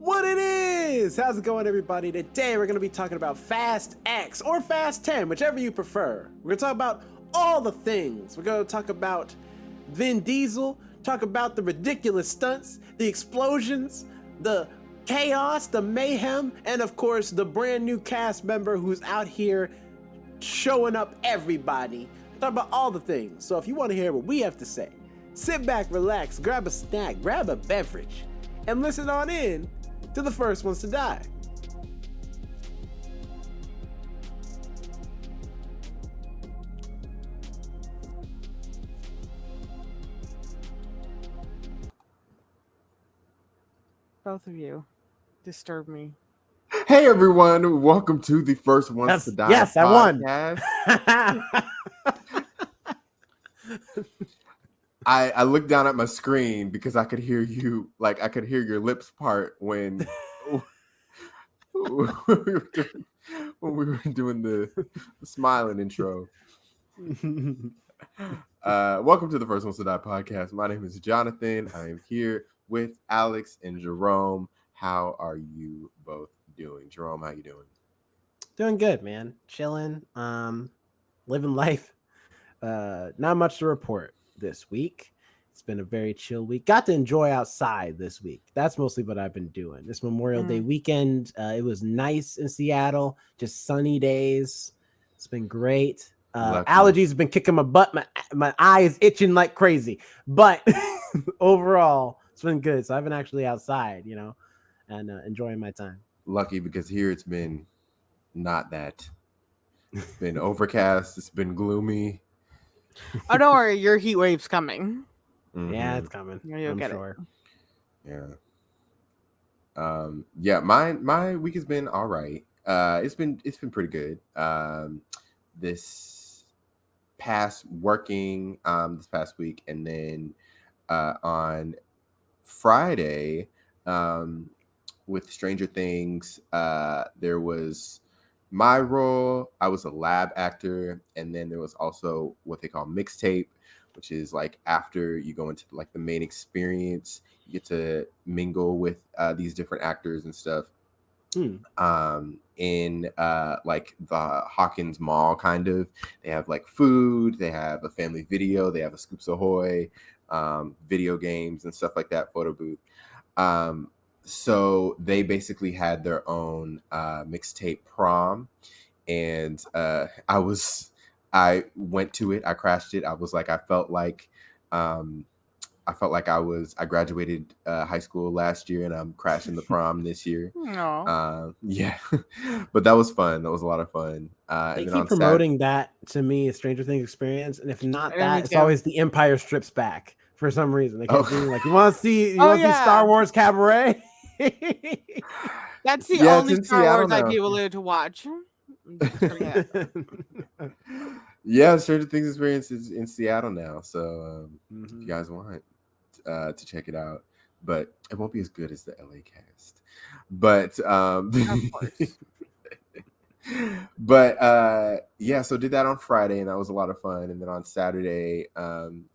What it is? How's it going, everybody? Today we're going to be talking about Fast X or Fast 10, whichever you prefer. We're going to talk about all the things. We're going to talk about Vin Diesel, talk about the ridiculous stunts, the explosions, the chaos, the mayhem, and of course the brand new cast member who's out here showing up everybody. Talk about all the things. So if you want to hear what we have to say, sit back, relax, grab a snack, grab a beverage, and listen on in to the first ones to die. Both of you disturb me. Hey everyone, welcome to the First Ones to Die yes, podcast. I won. I looked down at my screen because I could hear you, I could hear your lips part when we were doing the smiling intro. Welcome to the First Ones to Die podcast. My name is Jonathan. I am here with Alex and Jerome. How are you both doing? Jerome, how you doing? Doing good, man. Chilling. Living life. Not much to report this week. It's been a very chill week. Got to enjoy outside this week. That's mostly what I've been doing. This Memorial Day weekend, it was nice in Seattle. Just sunny days. It's been great. Allergies have been kicking my butt. My eye is itching like crazy. But overall, it's been good. So I've been actually outside, and enjoying my time. Lucky, because here it's been not that. It's been overcast. It's been gloomy. Oh, don't worry. Your heat wave's coming. Mm-hmm. Yeah, it's coming. You'll get sure. It. Yeah. My week has been all right. It's been pretty good. This past week, and then on Friday, with Stranger Things, there was my role. I was a lab actor, and then there was also what they call mixtape, which is like after you go into like the main experience, you get to mingle with these different actors and stuff. In like the Hawkins Mall, kind of. They have like food, they have a family video, they have a Scoops Ahoy, video games and stuff like that, photo booth. So they basically had their own mixtape prom, and I went to it. I crashed it. I was like, I felt like I graduated high school last year, and I'm crashing the prom this year. Yeah, but that was fun. That was a lot of fun. They keep promoting that to me, a Stranger Things experience, and if not that, it's always the Empire Strips Back for some reason. They keep doing like, you want to see Star Wars Cabaret? That's the only Star Wars I'd be able to watch. Yeah, Stranger Things experience is in Seattle now, so if you guys want to check it out, but it won't be as good as the LA cast. But of course. But yeah, so did that on Friday, and that was a lot of fun. And then on Saturday,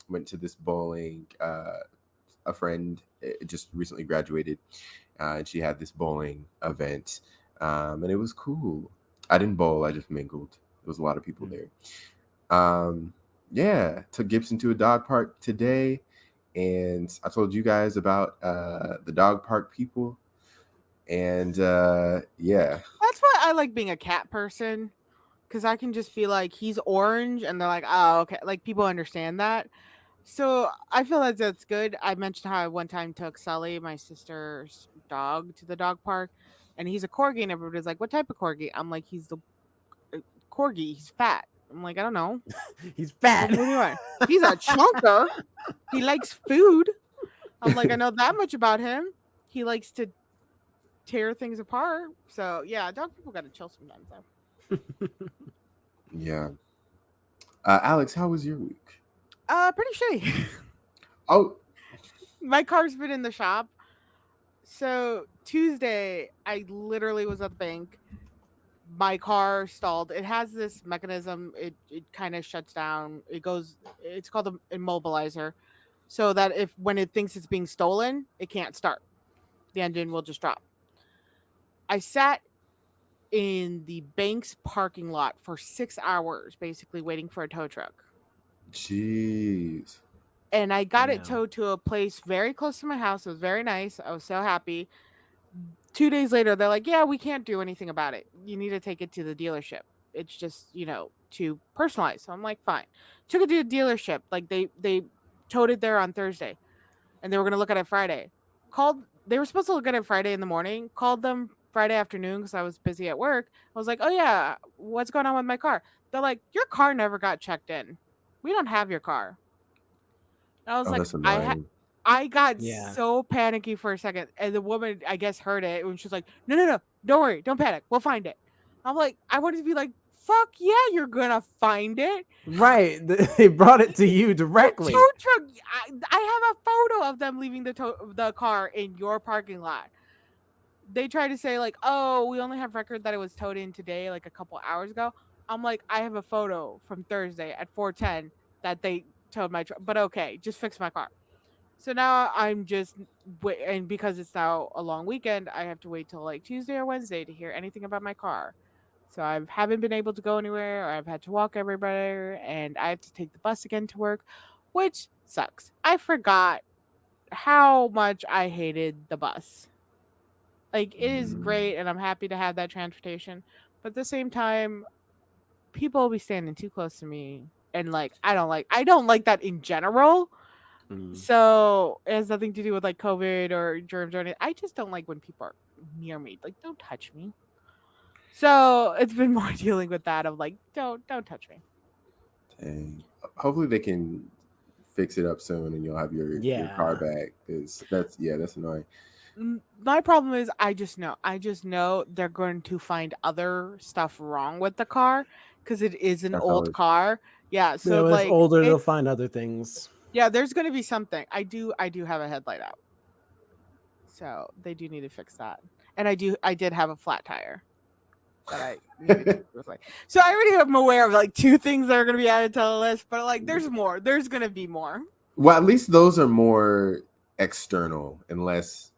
went to this bowling. A friend just recently graduated, and she had this bowling event, and it was cool. I didn't bowl; I just mingled. There was a lot of people there. Yeah, took Gibson to a dog park today, and I told you guys about the dog park people. And yeah, that's why I like being a cat person, because I can just be like, he's orange, and they're like, oh, okay, like people understand that. So I feel like that's good. I mentioned how I one time took Sully, my sister's dog, to the dog park, and he's a corgi, and everybody's like, what type of corgi? I'm like, he's the corgi, he's fat. I'm like, I don't know. He's fat. Anyway, he's a chunker. He likes food. I'm like, I know that much about him. He likes to tear things apart. So yeah, dog people gotta chill sometimes though. Yeah. Alex, how was your week? Pretty shitty. Oh, my car's been in the shop. So Tuesday, I literally was at the bank. My car stalled. It has this mechanism. It kind of shuts down. It's called an immobilizer. So that when it thinks it's being stolen, it can't start. The engine will just drop. I sat in the bank's parking lot for 6 hours, basically waiting for a tow truck. Jeez. And I got it Damn. towed to a place very close to my house. It was very nice. I was so happy. 2 days later, they're like, "Yeah, we can't do anything about it. You need to take it to the dealership. It's just, too personalized." So I'm like, "Fine." Took it to the dealership. Like they towed it there on Thursday, and they were gonna look at it Friday. They were supposed to look at it Friday in the morning. Called them Friday afternoon because I was busy at work. I was like, "Oh yeah, what's going on with my car?" They're like, "Your car never got checked in. We don't have your car." And I was Oh, like, that's annoying. I got Yeah. so panicky for a second, and the woman, I guess, heard it, and she's like, "No, no, no, don't worry, don't panic, we'll find it." I'm like, I wanted to be like, "Fuck yeah, you're gonna find it." Right. They brought it to you The directly. tow truck. I have a photo of them leaving the car in your parking lot. They try to say like, "Oh, we only have record that it was towed in today, like a couple hours ago." I'm like, I have a photo from Thursday at 4:10 that they towed my truck. But okay, just fix my car. So now I'm just and because it's now a long weekend, I have to wait till like Tuesday or Wednesday to hear anything about my car. So I haven't been able to go anywhere, or I've had to walk everywhere, and I have to take the bus again to work, which sucks. I forgot how much I hated the bus. Like, it is great, and I'm happy to have that transportation, but at the same time, people will be standing too close to me, and like I don't like that in general. So it has nothing to do with like COVID or germs or anything. I just don't like when people are near me. Like, don't touch me. So it's been more dealing with that of like, don't touch me. Dang. Hopefully they can fix it up soon and you'll have your car back. That's annoying. My problem is I just know they're going to find other stuff wrong with the car because it is an That's old always car. Yeah, Yeah, so when it's like older, they'll find other things. yeah, there's going to be something. I do have a headlight out. So they do need to fix that. And I did have a flat tire that I needed to replace. So I already am aware of like two things that are going to be added to the list, but like there's more. There's going to be more. Well, at least those are more external and less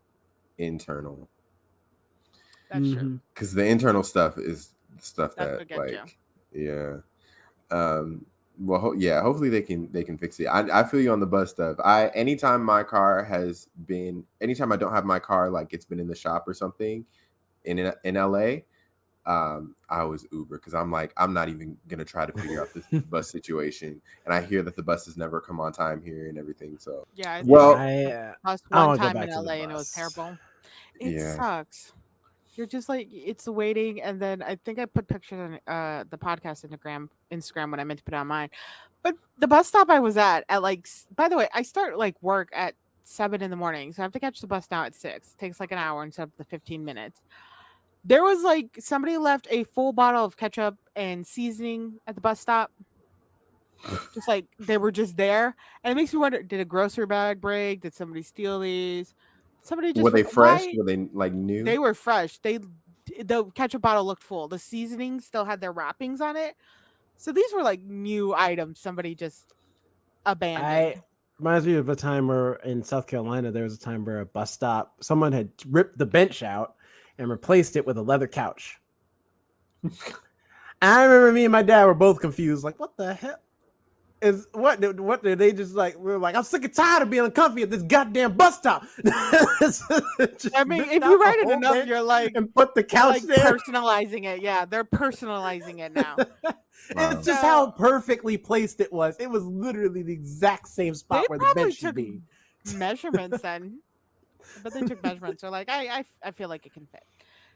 internal. That's true. Because the internal stuff is stuff That's that what gets like you. yeah. Well, yeah. Hopefully they can fix it. I feel you on the bus stuff. Anytime I don't have my car, like it's been in the shop or something in LA. I always Uber because I'm like, I'm not even gonna try to figure out this bus situation. And I hear that the buses never come on time here and everything. So Yeah, well, I bus I one wanna go time back in to the LA and it was bus. terrible. It yeah. sucks. You're just like, it's the waiting, and then I think I put pictures on the podcast Instagram when I meant to put it on mine. But the bus stop I was at like, by the way, I start like work at 7 in the morning, so I have to catch the bus now at 6. It takes like an hour instead of the 15 minutes. There was like somebody left a full bottle of ketchup and seasoning at the bus stop. Just like they were just there. And it makes me wonder, did a grocery bag break? Did somebody steal these? Somebody just Were they fresh? Were they like new? They were fresh. The ketchup bottle looked full. The seasoning still had their wrappings on it. So these were like new items somebody just abandoned. Reminds me of a time where in South Carolina there was a time where a bus stop someone had ripped the bench out and replaced it with a leather couch. I remember me and my dad were both confused, like, what the hell is what did they just like? We were like, I'm sick and tired of being uncomfy at this goddamn bus stop. I mean, if you write it enough, you're like, and put the couch there, personalizing it. Yeah, they're personalizing it now. It's just how perfectly placed it was. It was literally the exact same spot where the bench should be. Measurements then, but they took measurements. They're like, I feel like it can fit.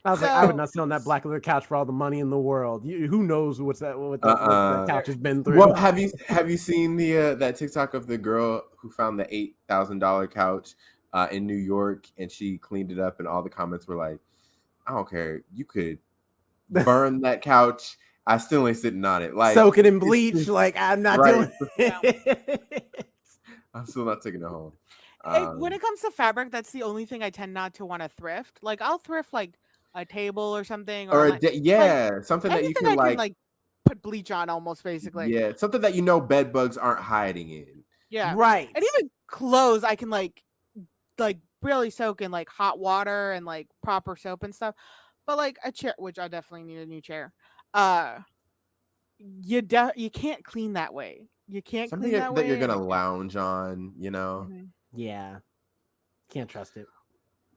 I was like, I would not sit on that black leather couch for all the money in the world. Who knows what that couch has been through? Well, have you seen the that TikTok of the girl who found the $8,000 couch in New York and she cleaned it up and all the comments were like, I don't care, you could burn that couch. I still ain't sitting on it. Like soak it in bleach. Like I'm not doing it. I'm still not taking it home. When it comes to fabric, that's the only thing I tend not to want to thrift. Like I'll thrift like a table or something, or something that you can like put bleach on, almost basically. Yeah, something that bed bugs aren't hiding in. Yeah, right. And even clothes, I can like really soak in like hot water and like proper soap and stuff. but like a chair, which I definitely need a new chair. You can't clean that way. You can't Something clean that that you're way, and gonna it can't. lounge on, you know. Mhm. Yeah, can't trust it.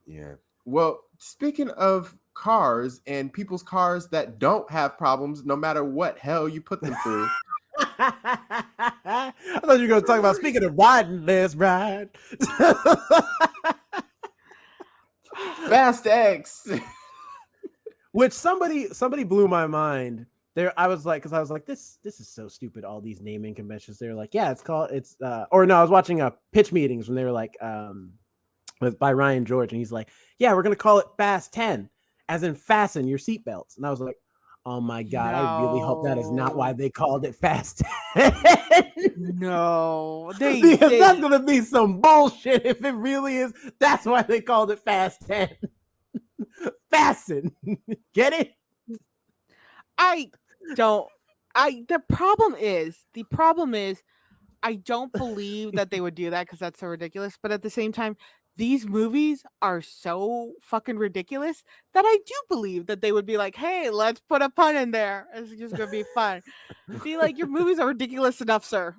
Yeah. Well, speaking of cars and people's cars that don't have problems, no matter what hell you put them through. I thought you were going to talk about, speaking of riding, let's ride. Fast X. Which somebody blew my mind. There, I was like, this is so stupid. All these naming conventions. They're like, yeah, or no, I was watching pitch meetings when they were like, by Ryan George, and he's like, yeah, we're gonna call it Fast 10, as in fasten your seatbelts. And I was like, oh my god, I really hope that is not why No, they called it Fast 10. no, Because that's gonna be some bullshit if it really is. That's why they called it Fast 10. Fasten. Get it? I don't. The problem is I don't believe that they would do that because that's so ridiculous. But at the same time, these movies are so fucking ridiculous that I do believe that they would be like, "Hey, let's put a pun in there. It's just gonna be fun." Be like, "Your movies are ridiculous enough, sir.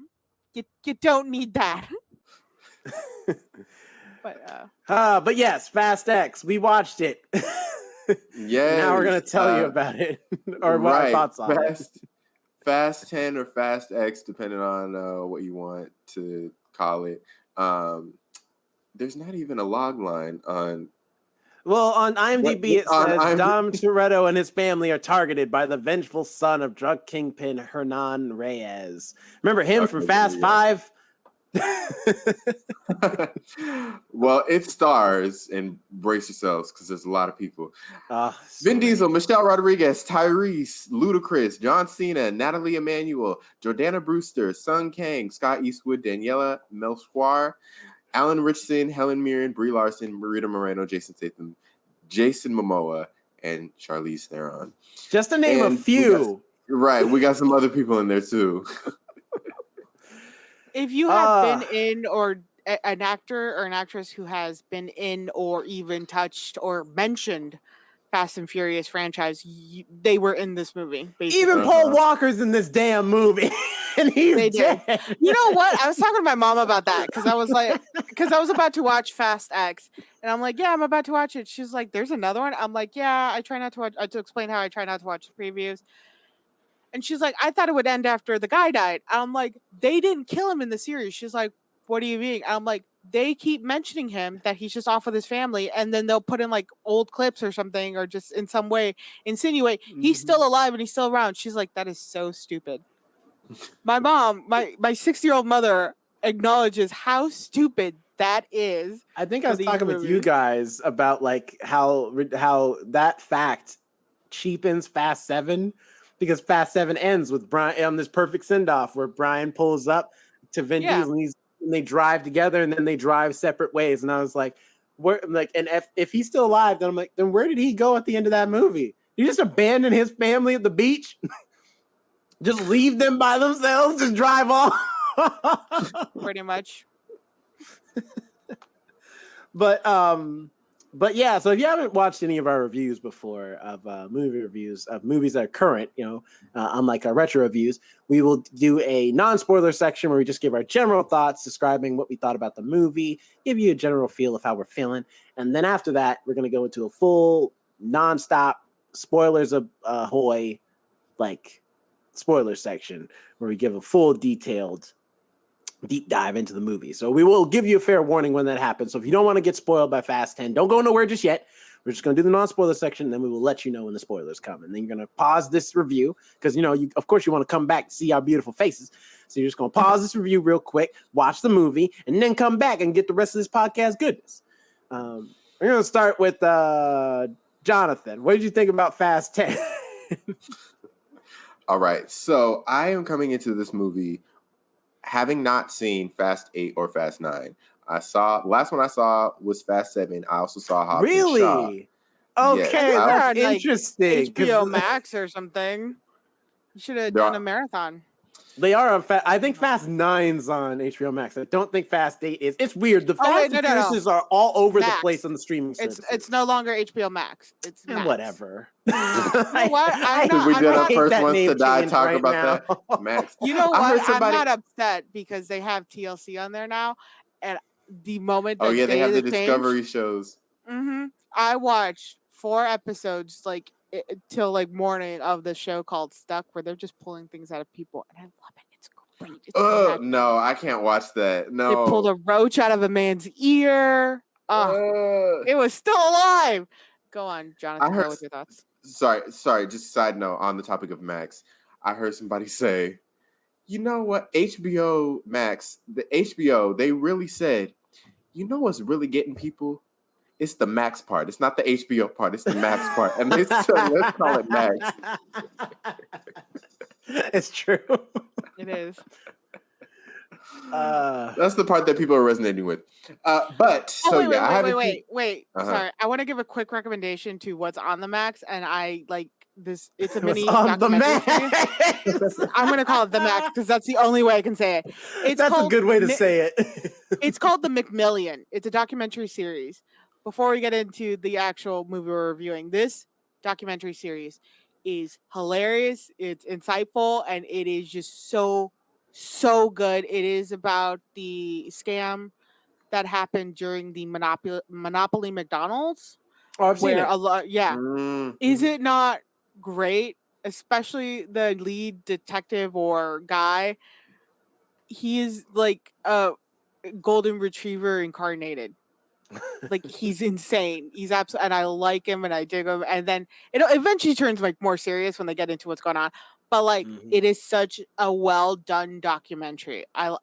You don't need that." But yes, Fast X. We watched it. Yeah. Now we're gonna tell you about it, or what our thoughts on it. Fast 10 or Fast X, depending on what you want to call it. There's not even a log line on. Well, on IMDb it says Dom Toretto and his family are targeted by the vengeful son of drug kingpin Hernan Reyes. Remember him from Fast 5? Well, it stars, and brace yourselves because there's a lot of people. Vin Diesel, Michelle Rodriguez, Tyrese, Ludacris, John Cena, Natalie Emanuel, Jordana Brewster, Sung Kang, Scott Eastwood, Daniela Melchior, Alan Richardson, Helen Mirren, Brie Larson, Marita Moreno, Jason Statham, Jason Momoa, and Charlize Theron. Just to name a few. We got some other people in there too. If you have been in, or an actor or an actress who has been in or even touched or mentioned Fast and Furious franchise, they were in this movie. Basically. Even Paul Walker's in this damn movie, and he's dead. You know what? I was talking to my mom about that because I was about to watch Fast X, and I'm like, yeah, I'm about to watch it. She's like, there's another one. I'm like, yeah, I try not to watch. I had to explain how I try not to watch the previews. And she's like, I thought it would end after the guy died. I'm like, they didn't kill him in the series. She's like, what do you mean? I'm like, they keep mentioning him, that he's just off with his family, and then they'll put in like old clips or something, or just in some way insinuate he's still alive and he's still around. She's like, that is so stupid. My mom, my 60-year-old mother, acknowledges how stupid that is. I think I was talking with you guys about like how that fact cheapens Fast 7. Because Fast 7 ends with Brian on this perfect send-off where Brian pulls up to Vin Diesel and they drive together, and then they drive separate ways. And I was like, where? Like, and if he's still alive, then I'm like, then where did he go at the end of that movie? He just abandon his family at the beach? Just leave them by themselves? Just drive off? Pretty much. But yeah, so if you haven't watched any of our reviews before of movie reviews of movies that are current, unlike our retro reviews, we will do a non-spoiler section where we just give our general thoughts, describing what we thought about the movie, give you a general feel of how we're feeling. And then after that, we're going to go into a full non-stop spoilers of ahoy, like spoiler section where we give a full detailed deep dive into the movie. So we will give you a fair warning when that happens. So if you don't want to get spoiled by Fast 10, don't go nowhere just yet. We're just going to do the non-spoiler section, and then we will let you know when the spoilers come. And then you're going to pause this review because, of course, you want to come back to see our beautiful faces. So you're just going to pause this review real quick, watch the movie, and then come back and get the rest of this podcast goodness. We're going to start with Jonathan. What did you think about Fast 10? All right. So I am coming into this movie having not seen Fast 8 or Fast 9. Last one I saw was Fast 7. I also saw Hobbs and Shaw. Okay, Yeah, that's interesting. HBO Max or something. You should have done a marathon. They are on I think Fast 9's on HBO Max. I don't think Fast 8 is. It's weird. The Fast wait, and no. Furiouses are all over the Max. place on the streaming services. It's no longer HBO Max. It's and Max. whatever. You know what? I'm we not, did I'm our not, first that ones name to die change talk right about now. that. Max. you know I heard what? somebody- I'm not upset because they have TLC on there now, and the moment Oh that yeah, they have the changed, Discovery shows. I watched 4 episodes till like morning of the show called Stuck, where they're just pulling things out of people, and I love it. It's great. It's magical. No, I can't watch that. No, They pulled a roach out of a man's ear. It was still alive. Go on, Jonathan. Go with your thoughts. Sorry. Just side note on the topic of Max. I heard somebody say, you know what? HBO Max, the HBO, they really said, you know what's really getting people? It's the Max part. It's not the HBO part. It's the Max part. And they said, let's call it Max. It's true. It is. That's the part that people are resonating with. Wait. Sorry, I want to give a quick recommendation to what's on the Max, and I like this. It's a mini on the documentary Max. series. I'm gonna call it the Max because that's the only way I can say it. That's a good way to say it. It's called The McMillion. It's a documentary series. Before we get into the actual movie we're reviewing, this documentary series is hilarious. It's insightful, and it is just so good. It is about the scam that happened during the Monopoly McDonald's. Oh, I've seen it. A lot, yeah. Is it not great? Especially the lead detective or guy. He is like a golden retriever incarnated. Like he's insane. He's absolutely, and I like him and I dig him. And then it eventually turns like more serious when they get into what's going on. But like it is such a well done documentary. I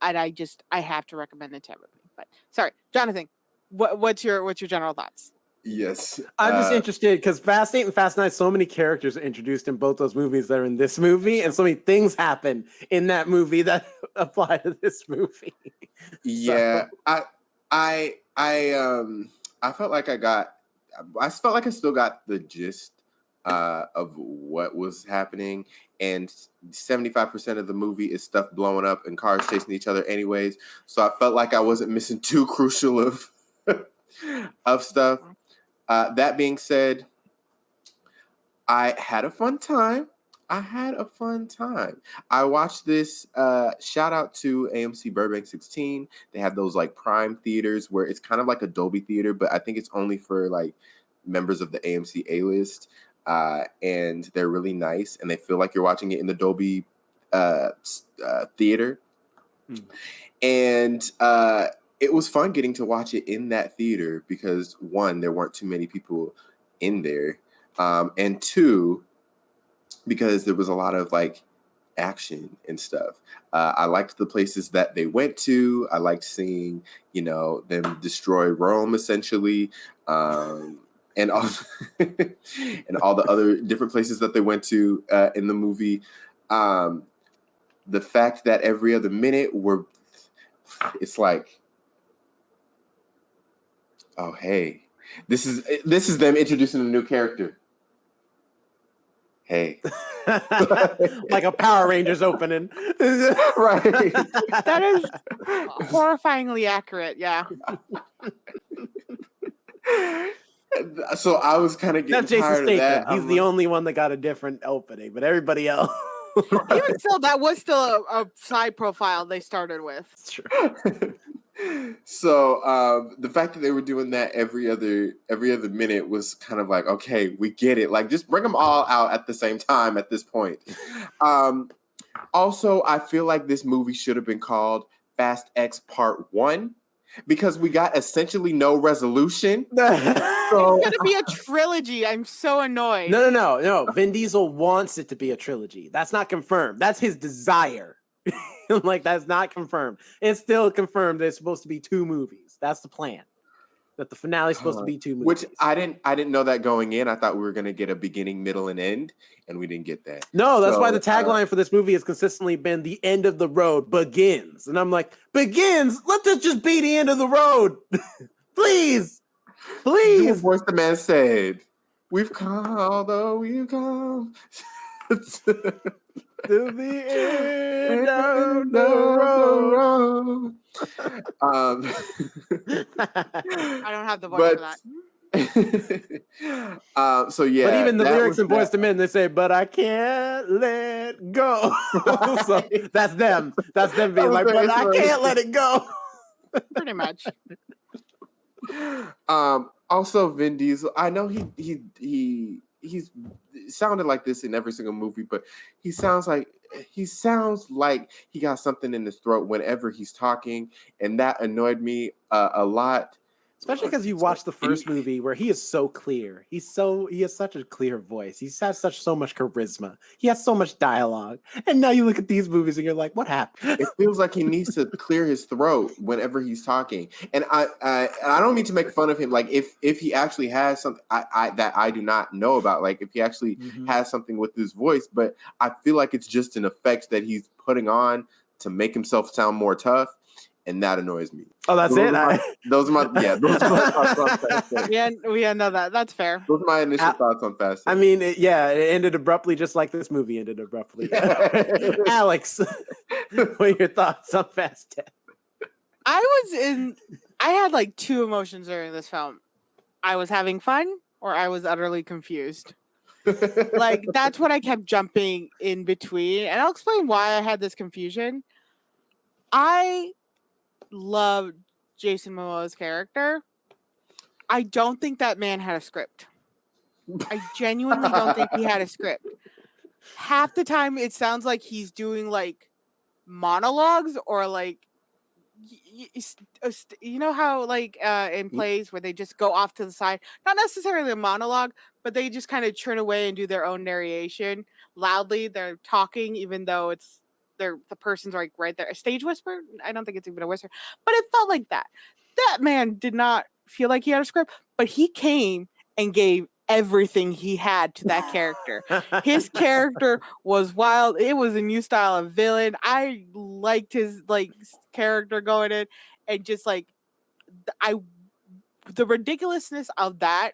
have to recommend it to everybody. But sorry, Jonathan, what's your general thoughts? Yes, I'm just interested because Fast 8 and Fast 9, so many characters are introduced in both those movies that are in this movie, and so many things happen in that movie that apply to this movie. Yeah, so. I felt like I still got the gist of what was happening, and 75% of the movie is stuff blowing up and cars chasing each other anyways. So I felt like I wasn't missing too crucial of stuff. That being said, I had a fun time. I watched this. Shout out to AMC Burbank 16. They have those like Prime theaters where it's kind of like a Dolby theater, but I think it's only for like members of the AMC A-list. And they're really nice, and they feel like you're watching it in the Dolby theater. And it was fun getting to watch it in that theater because, one, there weren't too many people in there, and two, because there was a lot of like action and stuff. I liked the places that they went to. I liked seeing, them destroy Rome essentially, and all and all the other different places that they went to in the movie. The fact that every other minute it's like, oh hey, this is them introducing a new character. Hey. Like a Power Rangers opening. Right. That is horrifyingly accurate, yeah. So I was kind of getting tired of that. He's the only one that got a different opening, but everybody else. Even still, that was still a side profile they started with. It's true. So the fact that they were doing that every other minute was kind of like, okay, we get it. Like, just bring them all out at the same time at this point. Also, I feel like this movie should have been called Fast X Part 1 because we got essentially no resolution. It's going to be a trilogy. I'm so annoyed. No. Vin Diesel wants it to be a trilogy. That's not confirmed. That's his desire. Like, that's not confirmed. It's still confirmed that it's supposed to be 2 movies. That's the plan. That the finale is supposed to be 2 movies. Which I didn't know that going in. I thought we were going to get a beginning, middle, and end, and we didn't get that. No, that's why the tagline for this movie has consistently been "The end of the road begins," and I'm like, begins? Let this just be the end of the road, please. What's the man said? We've come, although we've come. To the end of End the of road. the road. I don't have the voice for that. So yeah, But even the that lyrics was in Boyz that. II Men, they say, "But I can't let go." So that's them. That's them That being was like, their "But I can't inspiration. let it go." Pretty much. Also Vin Diesel. I know he's sounded like this in every single movie, but he sounds like he got something in his throat whenever he's talking, and that annoyed me a lot. Especially because you watch the first movie where he is so clear. He has such a clear voice. He has so much charisma. He has so much dialogue. And now you look at these movies and you're like, what happened? It feels like he needs to clear his throat whenever he's talking. And I don't mean to make fun of him. Like if he actually has something that I do not know about, like if he actually has something with his voice, but I feel like it's just an effect that he's putting on to make himself sound more tough. And that annoys me. Oh, that's those are my thoughts on Fast 10. We know that. That's fair. Those are my initial thoughts on Fast 10. I mean, it ended abruptly, just like this movie ended abruptly. Alex, what are your thoughts on Fast 10? I had like two emotions during this film. I was having fun, or I was utterly confused. Like that's what I kept jumping in between, and I'll explain why I had this confusion. I love Jason Momoa's character. I don't think that man had a script. I genuinely don't think he had a script. Half the time it sounds like he's doing like monologues or like you know how like in plays where they just go off to the side, not necessarily a monologue, but they just kind of turn away and do their own narration loudly. They're talking even though it's the person's like right there. A stage whisper? I don't think it's even a whisper, but it felt like that. That man did not feel like he had a script, but he came and gave everything he had to that character. His character was wild. It was a new style of villain. I liked his like character going in, and just like the ridiculousness of that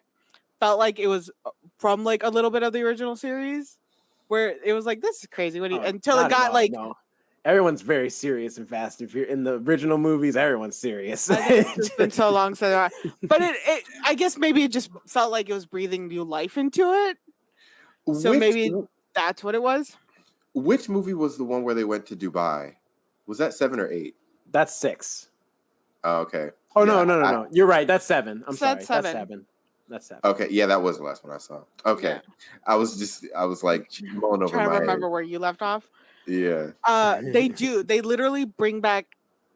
felt like it was from like a little bit of the original series, where it was like, this is crazy. Until it got like. No. Everyone's very serious and fast. If you're in the original movies, everyone's serious. It's been so long since but it I guess maybe it just felt like it was breathing new life into it. So maybe that's what it was. Which movie was the one where they went to Dubai? Was that 7 or 8? That's 6. Oh, okay. Oh, yeah, no. You're right. That's 7. I'm sorry. That's 7. Okay. Yeah, that was the last one I saw. Okay. Yeah. I was like mulling over my head. Trying to remember where you left off. Yeah. They do. They literally bring back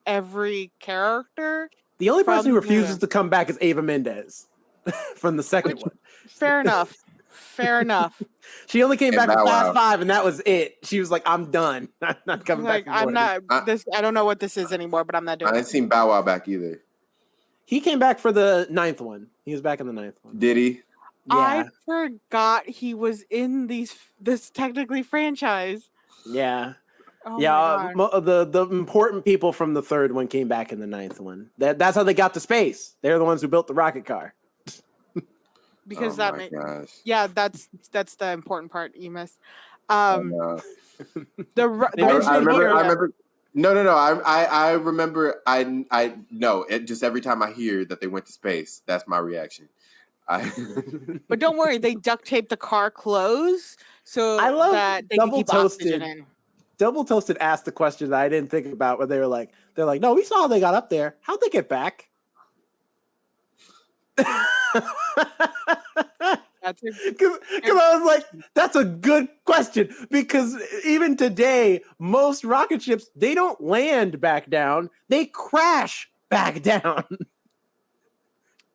every character. The only person who refuses to come back is Eva Mendes from the second one. Fair enough. She only came back for Fast 5, and that was it. She was like, "I'm done. I'm not coming back." I'm not. I don't know what this is anymore, but I'm not doing. I ain't seen Bow Wow back either. He came back for the 9th one. He was back in the 9th one. Did he? Yeah. I forgot he was in this technically franchise. Yeah. Oh yeah. The important people from the 3rd one came back in the 9th one. That's how they got to space. They're the ones who built the rocket car. Because that's the important part you missed. I remember. No. I remember. I know. It just every time I hear that they went to space, that's my reaction. But don't worry, they duct taped the car closed so I love that they can keep oxygen in. Double Toasted asked the question that I didn't think about, where they're like, no, we saw how they got up there. How'd they get back? Because I was like, that's a good question, because even today, most rocket ships, they don't land back down, they crash back down.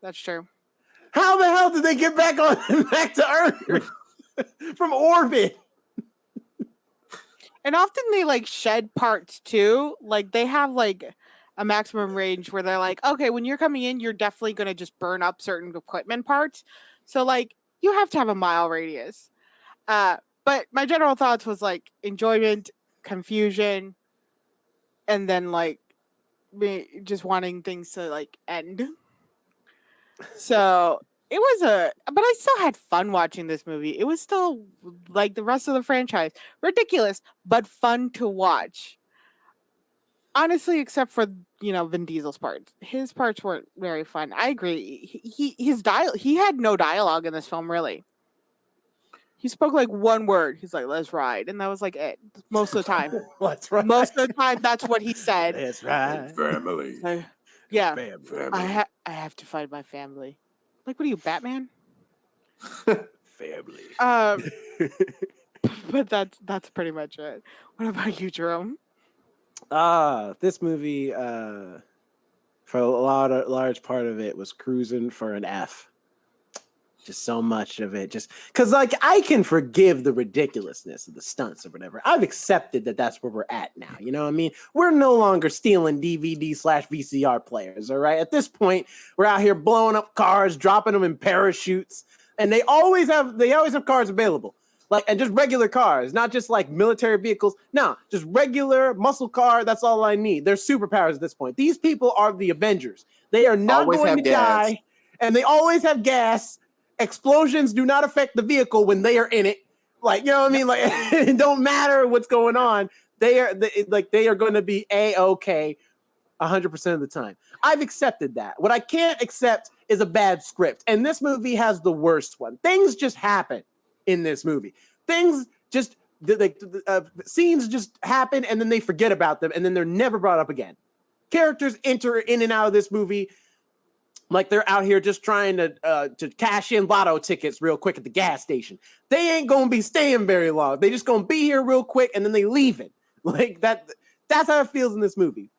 That's true. How the hell did they get back to Earth from orbit? And often they like shed parts too. Like they have like a maximum range where they're like, okay, when you're coming in, you're definitely going to just burn up certain equipment parts. So like you have to have a mile radius. But my general thoughts was like enjoyment, confusion, and then like me just wanting things to like end. So It was but I still had fun watching this movie. It was still like the rest of the franchise, ridiculous, but fun to watch. Honestly, except for Vin Diesel's parts. His parts weren't very fun. I agree. He had no dialogue in this film really. He spoke like one word. He's like, "Let's ride," and that was like it. Most of the time. Let's ride. Most of the time, that's what he said. Let's ride. Family. Yeah, Family. I have to find my family. Like, what are you, Batman? Family. But that's pretty much it. What about you, Jerome? This movie, for a large part of it was cruising for an F. Just so much of it, just because like I can forgive the ridiculousness of the stunts or whatever. I've accepted that that's where we're at now. You know what I mean? We're no longer stealing DVD/VCR players. All right. At this point, we're out here blowing up cars, dropping them in parachutes, and they always have cars available. Like, and just regular cars, not just like military vehicles. No, just regular muscle car. That's all I need. They're superpowers at this point. These people are the Avengers. They are not Always going have to gas. die, and they always have gas. Explosions do not affect the vehicle when they are in it. Like, you know what I mean? Like, it don't matter what's going on. They are going to be A-okay 100% of the time. I've accepted that. What I can't accept is a bad script. And this movie has the worst one. Things just happen in this movie. Things just, scenes just happen and then they forget about them and then they're never brought up again. Characters enter in and out of this movie like they're out here just trying to cash in lotto tickets real quick at the gas station. They ain't gonna be staying very long. They just gonna be here real quick and then they leaving. Like that. That's how it feels in this movie.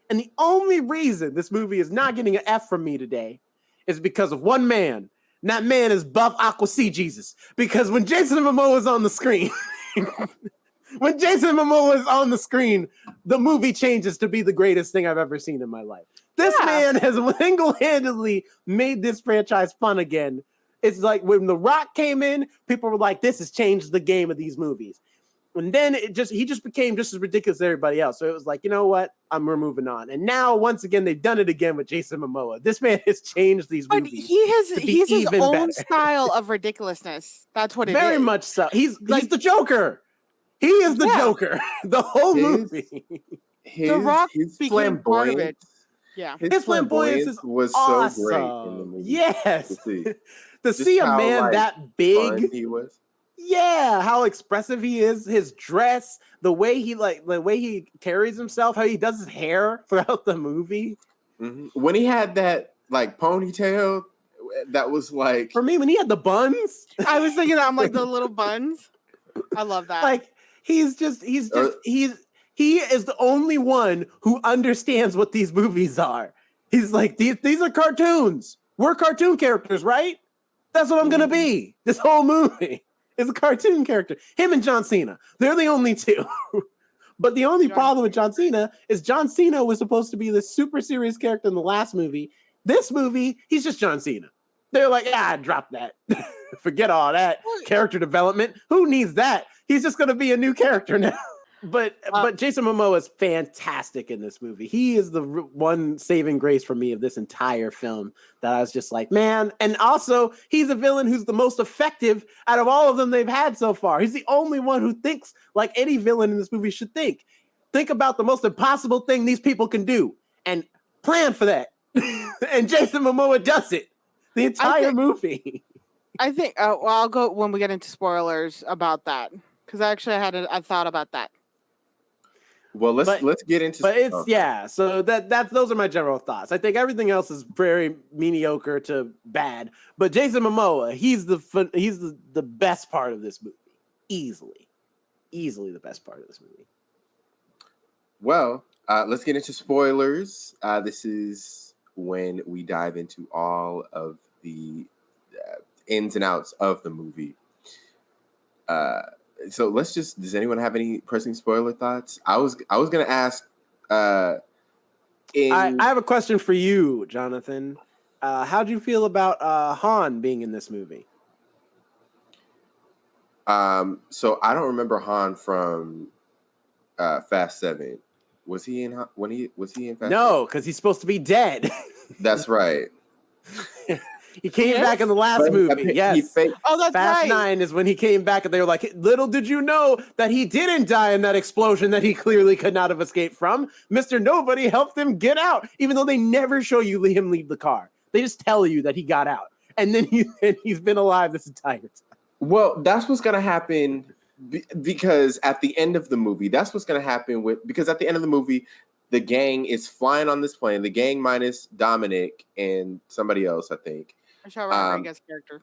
And the only reason this movie is not getting an F from me today is because of one man. And that man is Buff Aqua Sea Jesus. Because when Jason Momoa is on the screen, the movie changes to be the greatest thing I've ever seen in my life. This man has single-handedly made this franchise fun again. It's like when The Rock came in, people were like, this has changed the game of these movies. And then he just became just as ridiculous as everybody else. So it was like, you know what? We're moving on. And now, once again, they've done it again with Jason Momoa. This man has changed these movies. But he's his own style of ridiculousness. That's what it is. Very much so. He's the Joker. He is the Joker. The whole movie. The Rock his became part of it. Yeah. His flamboyance was awesome. So great in the movie. Yes. To See see a man that big. He was. Yeah, how expressive he is, his dress, the way he carries himself, how he does his hair throughout the movie. Mm-hmm. When he had that like ponytail, that was like for me when he had the buns. I was thinking that I'm like the little buns. I love that. Like he is the only one who understands what these movies are. He's like these are cartoons. We're cartoon characters, right? That's what I'm gonna be. This whole movie. Is a cartoon character. Him and John Cena. They're the only two. But the only problem with John Cena is John Cena was supposed to be this super serious character in the last movie. This movie, he's just John Cena. They're like, drop that. Forget all that. Character development. Who needs that? He's just going to be a new character now. But Jason Momoa is fantastic in this movie. He is the one saving grace for me of this entire film that I was just like, man. And also, he's a villain who's the most effective out of all of them they've had so far. He's the only one who thinks like any villain in this movie should think. Think about the most impossible thing these people can do and plan for that. And Jason Momoa does it the entire movie. I think, I'll go when we get into spoilers about that. Because I actually had a thought about that. Well, let's get into. But it's So those are my general thoughts. I think everything else is very mediocre to bad. But Jason Momoa, he's the best part of this movie, easily the best part of this movie. Well, let's get into spoilers. This is when we dive into all of the ins and outs of the movie. So does anyone have any pressing spoiler thoughts? I was going to ask. I have a question for you, Jonathan. How'd you feel about Han being in this movie? So I don't remember Han from Fast 7. Was he in Fast? No, because he's supposed to be dead. That's right. He came Yes? back in the last But movie. he Yes. faked. Oh, that's Fast right. 9 is when he came back, and they were like, little did you know that he didn't die in that explosion that he clearly could not have escaped from. Mr. Nobody helped him get out, even though they never show you him leave the car. They just tell you that he got out. And then he's been alive this entire time. Well, that's what's going to happen because at the end of the movie, that's what's going to happen because at the end of the movie, the gang is flying on this plane. The gang minus Dominic and somebody else, I think. Michelle Rodriguez character.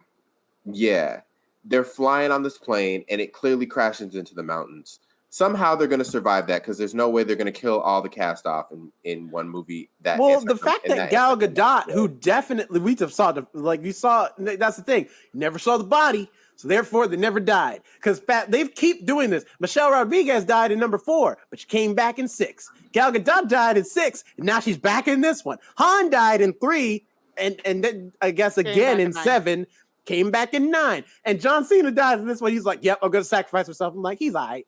Yeah, they're flying on this plane, and it clearly crashes into the mountains. Somehow they're going to survive that because there's no way they're going to kill all the cast off in one movie. Well, the fact that Gal Gadot, who definitely we just saw, that's the thing. You never saw the body, so therefore they never died. Because they keep doing this. Michelle Rodriguez died in number 4, but she came back in 6. Gal Gadot died in 6, and now she's back in this one. Han died in 3, and then I guess again in 7. Came back in 9, and John Cena dies in this one. He's like, "Yep, I'm gonna sacrifice myself." I'm like, "He's all right."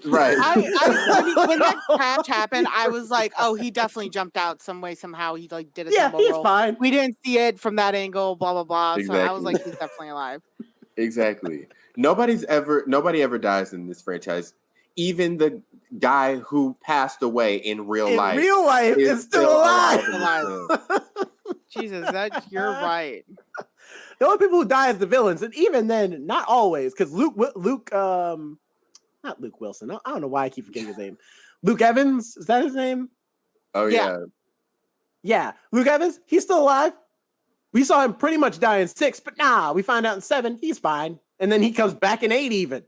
Right. When that crash happened, I was like, "Oh, he definitely jumped out some way, somehow. He like did a Yeah, he's roll. fine. We didn't see it from that angle, blah blah blah." Exactly. So I was like, "He's definitely alive." Exactly. Nobody ever dies in this franchise. Even the guy who passed away in real life. In real life, is still alive. Jesus, you're right. The only people who die is the villains, and even then, not always, because not Luke Wilson. I don't know why I keep forgetting his name. Luke Evans, is that his name? Oh yeah. Yeah, Luke Evans, he's still alive. We saw him pretty much die in 6, but we find out in 7 he's fine, and then he comes back in 8 even.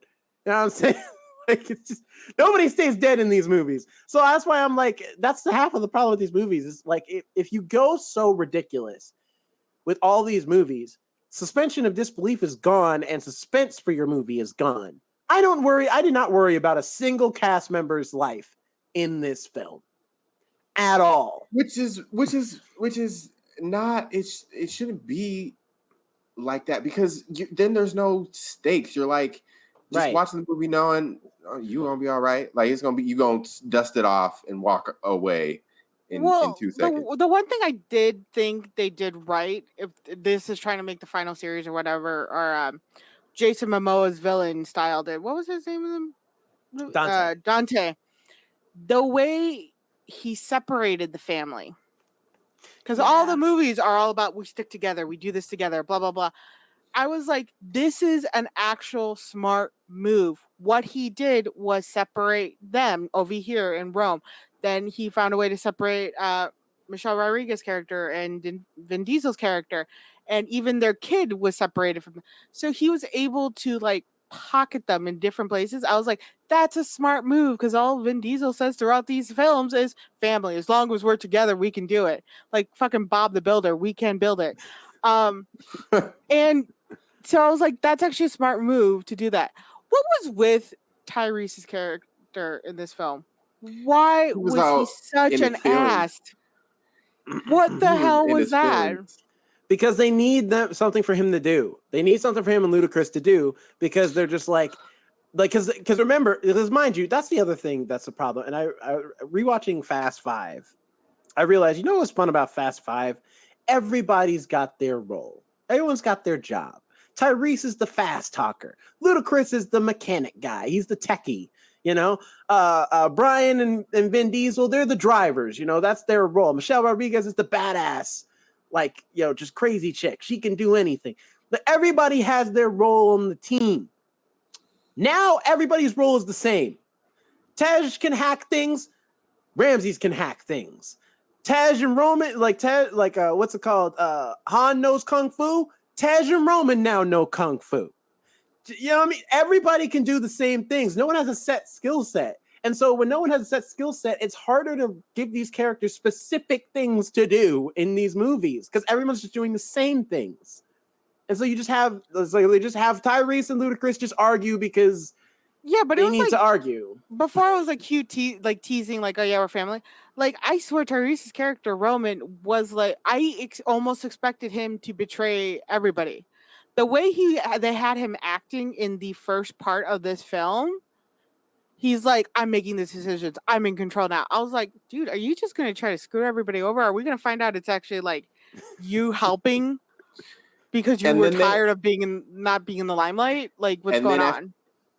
You know what I'm saying? Like, it's just nobody stays dead in these movies. So that's why I'm like, that's the half of the problem with these movies. Is like if you go so ridiculous with all these movies, suspension of disbelief is gone, and suspense for your movie is gone. I did not worry about a single cast member's life in this film at all. Which is not. It shouldn't be like that because then there's no stakes. You're like just watching the movie knowing you gonna be all right. Like it's gonna be you gonna dust it off and walk away in 2 seconds. The one thing I did think they did right, if this is trying to make the final series or whatever, or Jason Momoa's villain style did. What was his name? Dante. The way he separated the family. Because all the movies are all about we stick together, we do this together, blah, blah, blah. I was like, this is an actual smart move. What he did was separate them over here in Rome. Then he found a way to separate Michelle Rodriguez's character and Vin Diesel's character. And even their kid was separated from them. So he was able to like pocket them in different places. I was like, that's a smart move because all Vin Diesel says throughout these films is family. As long as we're together, we can do it. Like fucking Bob the Builder, we can build it. And so I was like, that's actually a smart move to do that. What was with Tyrese's character in this film? Why was he such an ass? What the hell was that? Because they need something for him to do. They need something for him and Ludacris to do because they're just like because remember, because mind you, that's the other thing that's the problem. And I rewatching Fast 5, I realized, you know what's fun about Fast 5? Everybody's got their role. Everyone's got their job. Tyrese is the fast talker. Ludacris is the mechanic guy. He's the techie. You know, Brian and Vin Diesel, they're the drivers. You know, that's their role. Michelle Rodriguez is the badass, like, you know, just crazy chick. She can do anything. But everybody has their role on the team. Now everybody's role is the same. Tej can hack things. Ramses can hack things. Tej and Roman, what's it called? Han knows Kung Fu. Tej and Roman now know Kung Fu. You know what I mean? Everybody can do the same things. No one has a set skill set. And so when no one has a set skill set, it's harder to give these characters specific things to do in these movies because everyone's just doing the same things. And so you just have, they just have Tyrese and Ludacris just argue because but they need to argue. Before it was like cute teasing, like, oh yeah, we're family. Like, I swear Tyrese's character, Roman, was like, I almost expected him to betray everybody. The way they had him acting in the first part of this film, he's like, I'm making these decisions. I'm in control now. I was like, dude, are you just going to try to screw everybody over? Are we going to find out it's actually like you helping because you And were then they- tired of not being in the limelight? Like, what's And going then on?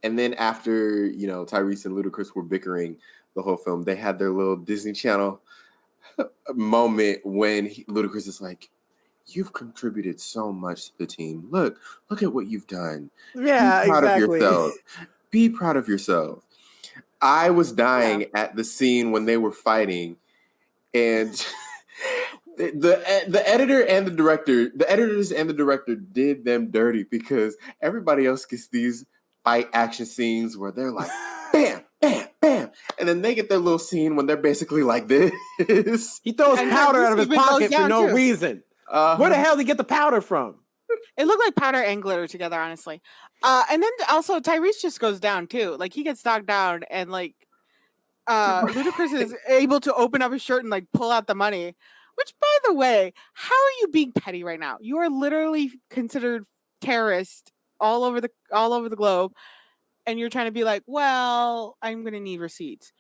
And then after, Tyrese and Ludacris were bickering the whole film, they had their little Disney Channel moment when Ludacris is like, "You've contributed so much to the team. Look at what you've done. Yeah, Be proud of exactly. yourself. Be proud of yourself." I was dying at the scene when they were fighting, and the editor and the director, the editors and the director did them dirty because everybody else gets these fight action scenes where they're like, bam, bam, bam, and then they get their little scene when they're basically like this. He throws And powder Tyrese out of his even goes pocket for down, no too. reason. Where the hell did he get the powder from? It looked like powder and glitter together, honestly. And then also Tyrese just goes down too. Like, he gets knocked down, and like Ludacris is able to open up his shirt and like pull out the money. Which, by the way, how are you being petty right now? You are literally considered terrorist all over the globe, and you're trying to be like, well, I'm gonna need receipts.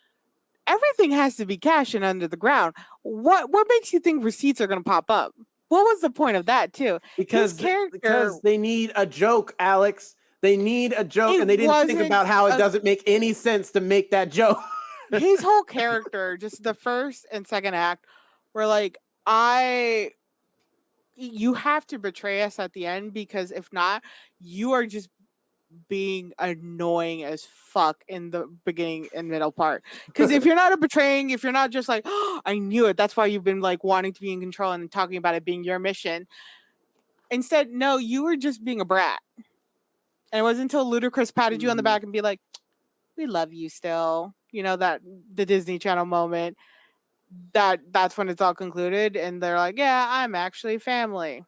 Everything has to be cash and under the ground. What makes you think receipts are gonna pop up? What was the point of that too? Because they need a joke, Alex. They need a joke, It and they didn't think wasn't about how it a- doesn't make any sense to make that joke. His whole character, just the first and second act, were like, you have to betray us at the end, because if not, you are just being annoying as fuck in the beginning and middle part. Because if you're not if you're not just like, oh, I knew it, that's why you've been like wanting to be in control and talking about it being your mission. Instead, no, you were just being a brat. And it wasn't until Ludacris patted you on the back and be like, we love you still. You know, that the Disney Channel moment, that's when it's all concluded, and they're like, yeah, I'm actually family.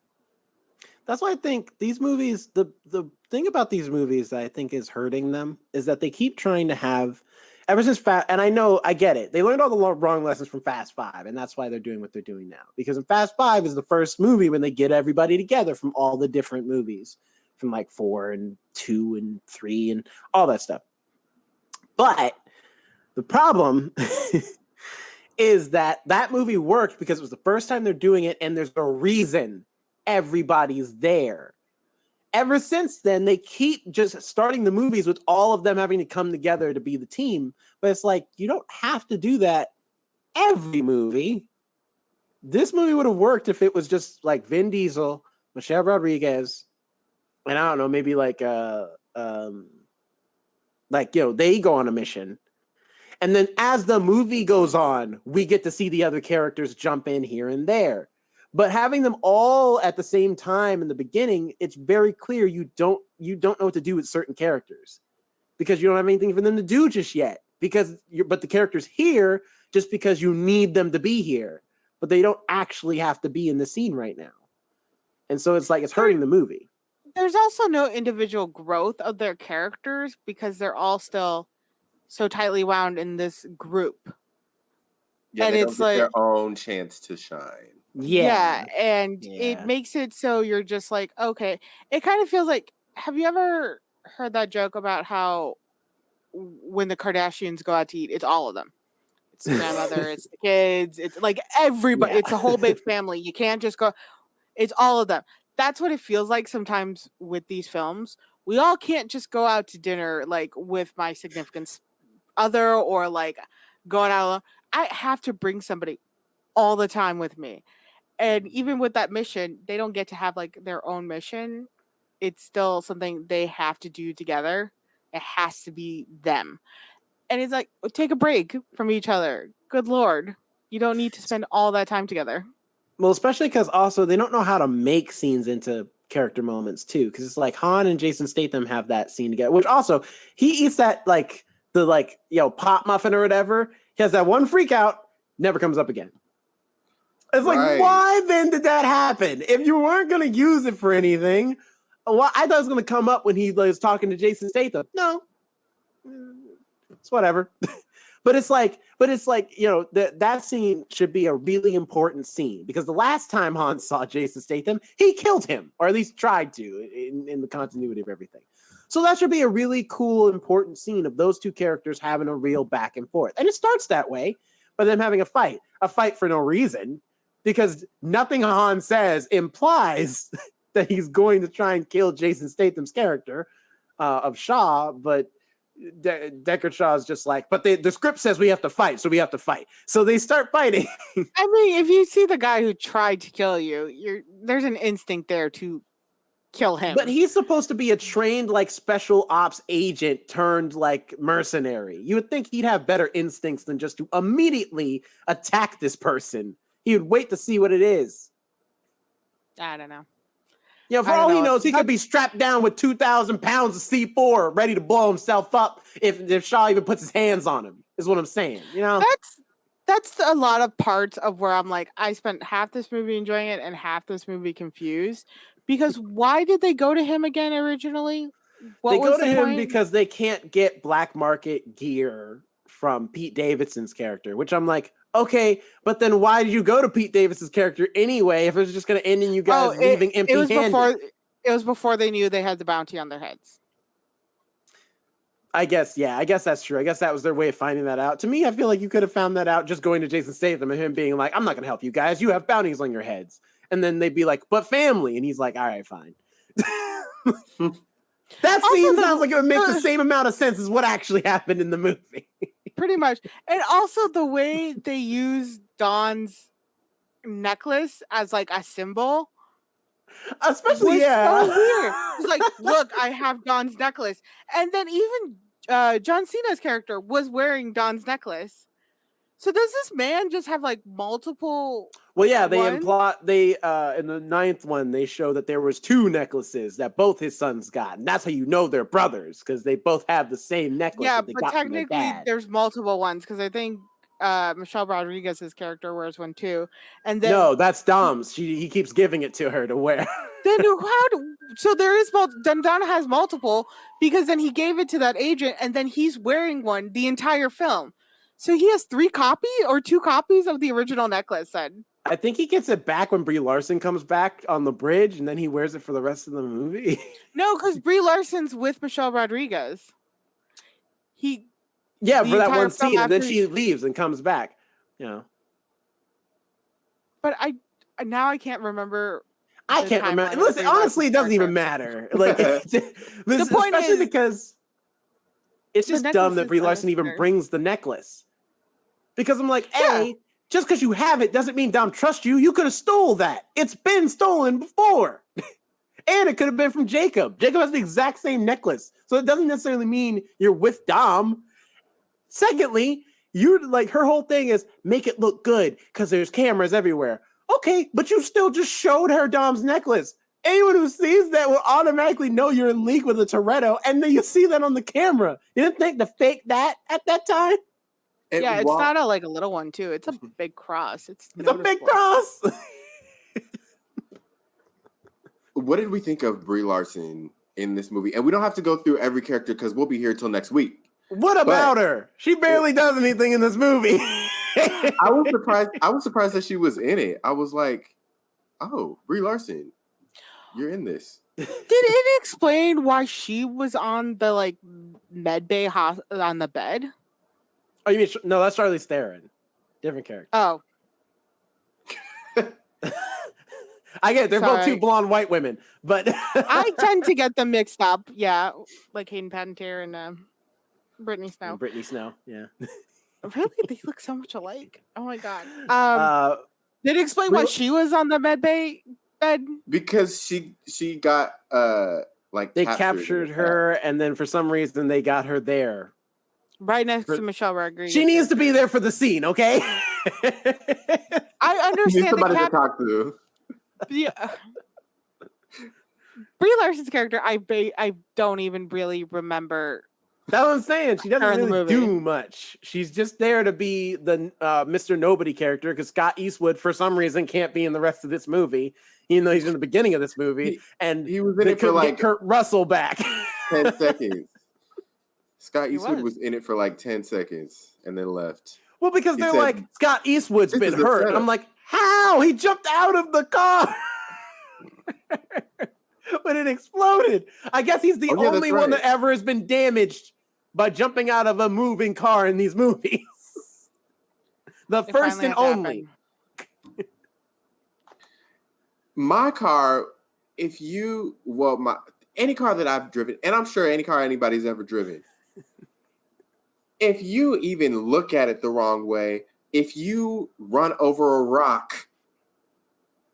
That's why I think these movies, the thing about these movies that I think is hurting them is that they keep trying to have, ever since and I get it. They learned all the wrong lessons from Fast 5, and that's why they're doing what they're doing now. Because in Fast 5 is the first movie when they get everybody together from all the different movies, from like 4 and 2 and 3 and all that stuff. But the problem is that movie worked because it was the first time they're doing it, and there's a reason everybody's there. Ever since then, they keep just starting the movies with all of them having to come together to be the team. But it's like, you don't have to do that every movie. This movie would have worked if it was just like Vin Diesel, Michelle Rodriguez, and I don't know, maybe like they go on a mission. And then as the movie goes on, we get to see the other characters jump in here and there. But having them all at the same time in the beginning, it's very clear you don't know what to do with certain characters because you don't have anything for them to do just yet. But the characters here just because you need them to be here, but they don't actually have to be in the scene right now. And so it's like it's hurting the movie. There's also no individual growth of their characters because they're all still so tightly wound in this group. Yeah, and they it's don't get like their own chance to shine. Yeah. It makes it so you're just like, okay. It kind of feels like, have you ever heard that joke about how when the Kardashians go out to eat, it's all of them? It's the grandmother, it's the kids, it's like everybody, it's a whole big family. You can't just go, it's all of them. That's what it feels like sometimes with these films. We all can't just go out to dinner like with my significant other or like going out alone. I have to bring somebody all the time with me. And even with that mission, they don't get to have like their own mission. It's still something they have to do together. It has to be them. And it's like, take a break from each other. Good Lord. You don't need to spend all that time together. Well, especially because also they don't know how to make scenes into character moments too. Because it's like Han and Jason Statham have that scene together, which also he eats that pop muffin or whatever. He has that one freak out, never comes up again. It's like, why then did that happen? If you weren't going to use it for anything, well, I thought it was going to come up when he was talking to Jason Statham. No, it's whatever. But it's like, that scene should be a really important scene because the last time Han saw Jason Statham, he killed him, or at least tried to in the continuity of everything. So that should be a really cool, important scene of those two characters having a real back and forth. And it starts that way, by them having a fight for no reason, because nothing Han says implies that he's going to try and kill Jason Statham's character of Shaw, but Deckard Shaw is just like, but the script says we have to fight, so we have to fight. So they start fighting. I mean, if you see the guy who tried to kill you, there's an instinct there to kill him. But he's supposed to be a trained like special ops agent turned like mercenary. You would think he'd have better instincts than just to immediately attack this person. He would wait to see what it is. I don't know. You know, for all he knows, he could be strapped down with 2,000 pounds of C4 ready to blow himself up if Shaw even puts his hands on him, is what I'm saying. You know? That's a lot of parts of where I'm like, I spent half this movie enjoying it and half this movie confused. Because why did they go to him again originally? They go to him because they can't get black market gear from Pete Davidson's character, which I'm like, okay, but then why did you go to Pete Davidson's character anyway if it was just going to end in you guys leaving empty-handed? It was before they knew they had the bounty on their heads. I guess that's true. I guess that was their way of finding that out. To me, I feel like you could have found that out just going to Jason Statham and him being like, I'm not going to help you guys. You have bounties on your heads. And then they'd be like, but family. And he's like, all right, fine. That scene sounds like it would make the same amount of sense as what actually happened in the movie. Pretty much. And also the way they use Dawn's necklace as like a symbol. Especially, so weird. It's like, look, I have Dawn's necklace. And then even John Cena's character was wearing Dawn's necklace. So does this man just have like multiple? Well, yeah, they in the ninth one, they show that there was 2 necklaces that both his sons got. And that's how you know they're brothers, because they both have the same necklace. Yeah, but technically there's multiple ones, because I think Michelle Rodriguez's character wears one too. And then no, that's Dom's. He keeps giving it to her to wear. Then so there is then Don has multiple, because then he gave it to that agent and then he's wearing one the entire film. So he has 3 copies or 2 copies of the original necklace then. I think he gets it back when Brie Larson comes back on the bridge, and then he wears it for the rest of the movie. No, because Brie Larson's with Michelle Rodriguez. For that one scene, and then she leaves and comes back. You know. But I can't remember. I can't remember. Listen, honestly, it doesn't even matter. Like the point is because it's just dumb that Brie Larson even brings the necklace. Because I'm like, just because you have it doesn't mean Dom trusts you. You could have stole that. It's been stolen before. And it could have been from Jacob. Jacob has the exact same necklace. So it doesn't necessarily mean you're with Dom. Secondly, her whole thing is make it look good because there's cameras everywhere. Okay, but you still just showed her Dom's necklace. Anyone who sees that will automatically know you're in league with a Toretto, and then you see that on the camera. You didn't think to fake that at that time? It's not a little one too. It's a big cross. It's a big cross. What did we think of Brie Larson in this movie? And we don't have to go through every character because we'll be here till next week. What about her? She barely does anything in this movie. I was surprised that she was in it. I was like, oh, Brie Larson, you're in this. Did it explain why she was on the med bay on the bed? Oh, you mean no? That's Charlize Theron, different character. Oh, I get it. They're both 2 blonde white women, but I tend to get them mixed up. Yeah, like Hayden Panettiere and Brittany Snow. Yeah. Really, they look so much alike. Oh my god. Did it explain why she was on the med bay bed? Because she got they captured her, and then for some reason they got her there. Right next to Michelle Rodriguez. She needs to be there for the scene, okay? I understand somebody to talk to. Yeah. Brie Larson's character, I don't even really remember. That's what I'm saying. She doesn't really do much. She's just there to be the Mr. Nobody character because Scott Eastwood, for some reason, can't be in the rest of this movie, even though he's in the beginning of this movie. And he was in it for get Kurt Russell back. 10 seconds. Scott Eastwood was in it for 10 seconds and then left. Well, because they're like, Scott Eastwood's been hurt. And I'm like, how? He jumped out of the car when it exploded. I guess he's the only one that ever has been damaged by jumping out of a moving car in these movies. The first and only. My car if you, any car that I've driven, and I'm sure any car anybody's ever driven, if you even look at it the wrong way, if you run over a rock,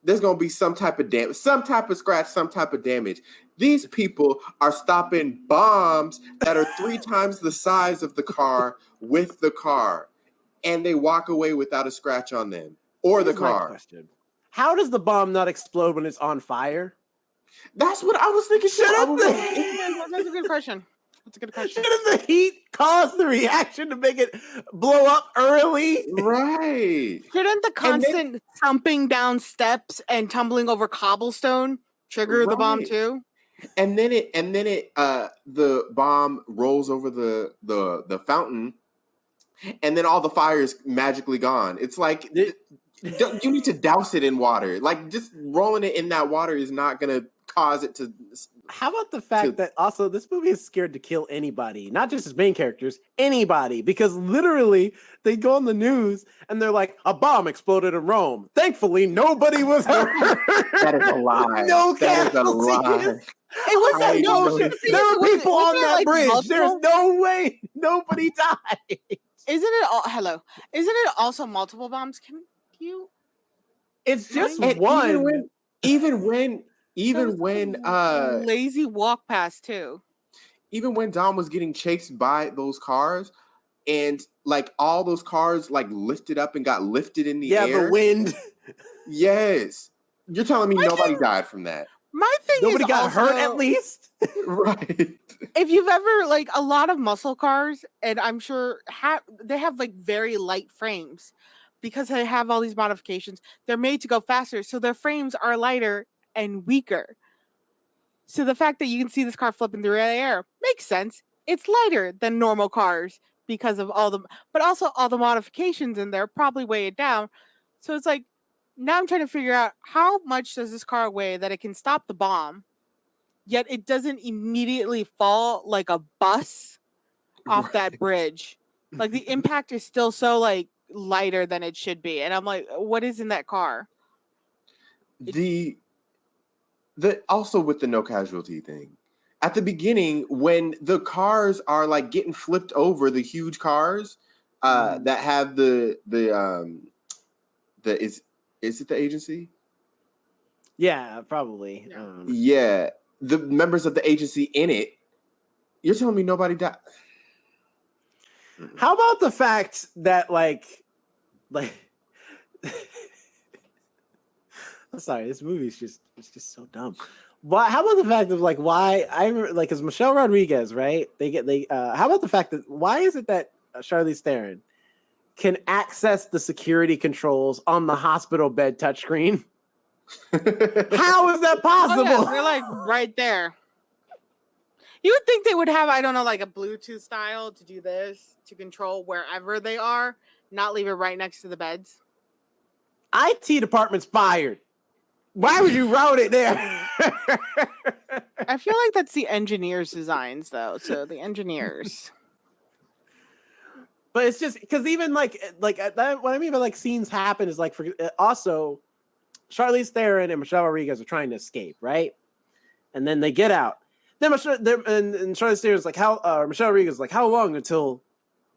there's going to be some type of damage, some type of scratch, some type of damage. These people are stopping bombs that are 3 times the size of the car with the car, and they walk away without a scratch on them or the car. Question. How does the bomb not explode when it's on fire? That's what I was thinking. That's a good question. That's a good question. Shouldn't the heat cause the reaction to make it blow up early? Right. Shouldn't the constant thumping down steps and tumbling over cobblestone trigger the bomb too? And then the bomb rolls over the fountain, and then all the fire is magically gone. It's like you need to douse it in water. Like, just rolling it in that water is not gonna cause it to. How about the fact that also this movie is scared to kill anybody, not just its main characters, anybody, because literally they go on the news and they're like, a bomb exploded in Rome. Thankfully, nobody was hurt. That is a lie. No that is a lie. It was there were people on that bridge. Multiple? There's no way nobody died. Isn't it also multiple bombs? Can you? It's just And one. Even when lazy walk past too. Even when Dom was getting chased by those cars, and like all those cars like lifted up and got lifted in the air. Yeah, the wind. Yes. You're telling me nobody died from that. My thing Nobody is got also, hurt at least. Right. If you've ever like a lot of muscle cars, and I'm sure they have like very light frames because they have all these modifications. They're made to go faster, so their frames are lighter and weaker. So the fact that you can see this car flipping through the air makes sense. It's lighter than normal cars because of but also all the modifications in there probably weigh it down. So it's like, now I'm trying to figure out how much does this car weigh that it can stop the bomb, yet it doesn't immediately fall like a bus off that bridge. Like the impact is still so like lighter than it should be. And I'm like, what is in that car? The also with the no casualty thing. At the beginning, when the cars are like getting flipped over, the huge cars that have is it the agency? Yeah, probably. Yeah, the members of the agency in it. You're telling me nobody died? How about the fact that like I'm sorry, this movie's just so dumb. Why? How about the fact of like why I remember, like, is Michelle Rodriguez, right? How about the fact that why is it that Charlize Theron can access the security controls on the hospital bed touchscreen? How is that possible? Oh, yeah, they're like right there. You would think they would have, I don't know, like a Bluetooth style to do this, to control wherever they are, not leave it right next to the beds. IT department's fired. Why would you route it there? I feel like that's the engineers' designs, though. So the engineers. But it's just because even like that, what I mean by like scenes happen is like also Charlize Theron and Michelle Rodriguez are trying to escape, right? And then they get out. Then and Charlize Theron's like, Michelle Rodriguez is like, how long until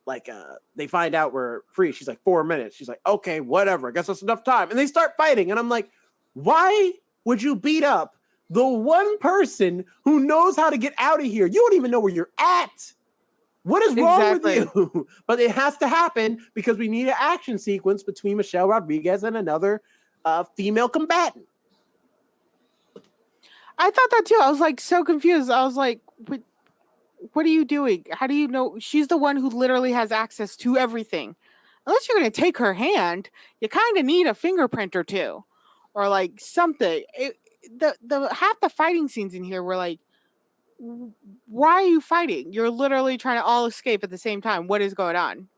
like they find out we're free? She's like, 4 minutes. She's like, okay, whatever. I guess that's enough time. And they start fighting, and I'm like, why would you beat up the one person who knows how to get out of here? You don't even know where you're at. What is wrong with you? But it has to happen because we need an action sequence between Michelle Rodriguez and another female combatant. I thought that too. I was like so confused. I was like, what are you doing? How do you know? She's the one who literally has access to everything. Unless you're going to take her hand, you kind of need a fingerprint or two. Or like something. The half the fighting scenes in here were like, why are you fighting? You're literally trying to all escape at the same time. What is going on?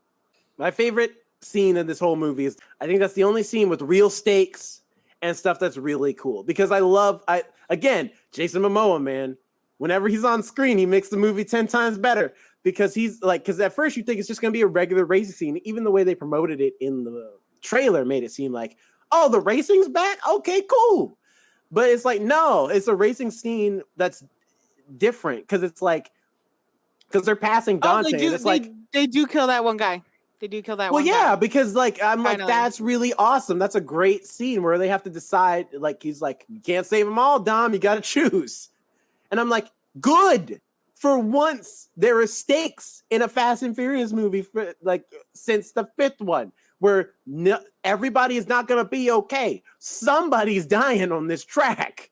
My favorite scene in this whole movie is, I think that's the only scene with real stakes and stuff that's really cool. Because again, Jason Momoa, man, whenever he's on screen, he makes the movie 10 times better. Because because at first you think it's just going to be a regular racing scene. Even the way they promoted it in the trailer made it seem like, oh, the racing's back? Okay, cool. But it's like, no, it's a racing scene that's different because it's like, because they're passing Dante. Oh, they do. And it's like, They do kill that one guy. They do kill that well, one yeah, guy. because like I'm like, Finally. that's really awesome. That's a great scene where they have to decide. Like he's like, you can't save them all, Dom. You got to choose. And I'm like, good. For once, there are stakes in a Fast and Furious movie for like since the 5th one, where everybody is not gonna be okay. Somebody's dying on this track.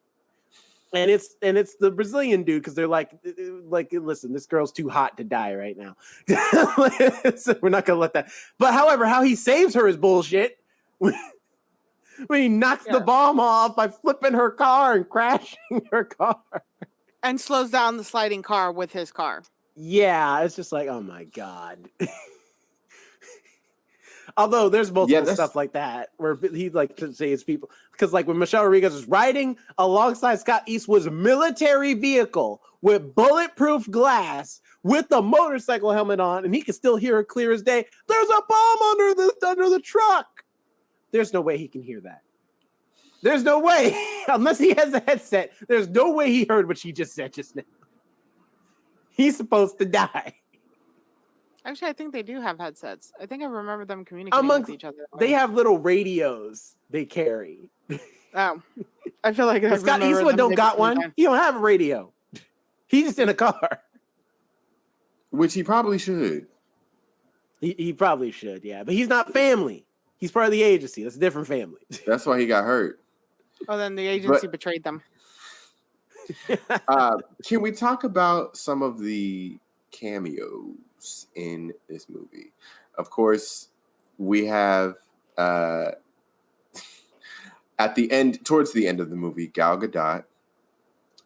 And it's the Brazilian dude because they're like, listen, this girl's too hot to die right now. So we're not gonna let that. But however, how he saves her is bullshit. When he knocks the bomb off by flipping her car and crashing her car. And slows down the sliding car with his car. Yeah, it's just like, oh my God. Although there's multiple stuff like that where he like saves people. Because like when Michelle Rodriguez is riding alongside Scott Eastwood's military vehicle with bulletproof glass with a motorcycle helmet on, and he can still hear it clear as day. There's a bomb under the truck. There's no way he can hear that. There's no way, unless he has a headset, there's no way he heard what she just said just now. He's supposed to die. Actually, I think they do have headsets. I think I remember them communicating with each other. They have little radios they carry. Oh, I feel like Scott Eastwood don't got one. He don't have a radio. He's just in a car. Which he probably should. He probably should, yeah. But he's not family. He's part of the agency. That's a different family. That's why he got hurt. Oh, then the agency betrayed them. Can we talk about some of the cameos in this movie? Of course, we have at the end, towards the end of the movie, Gal Gadot.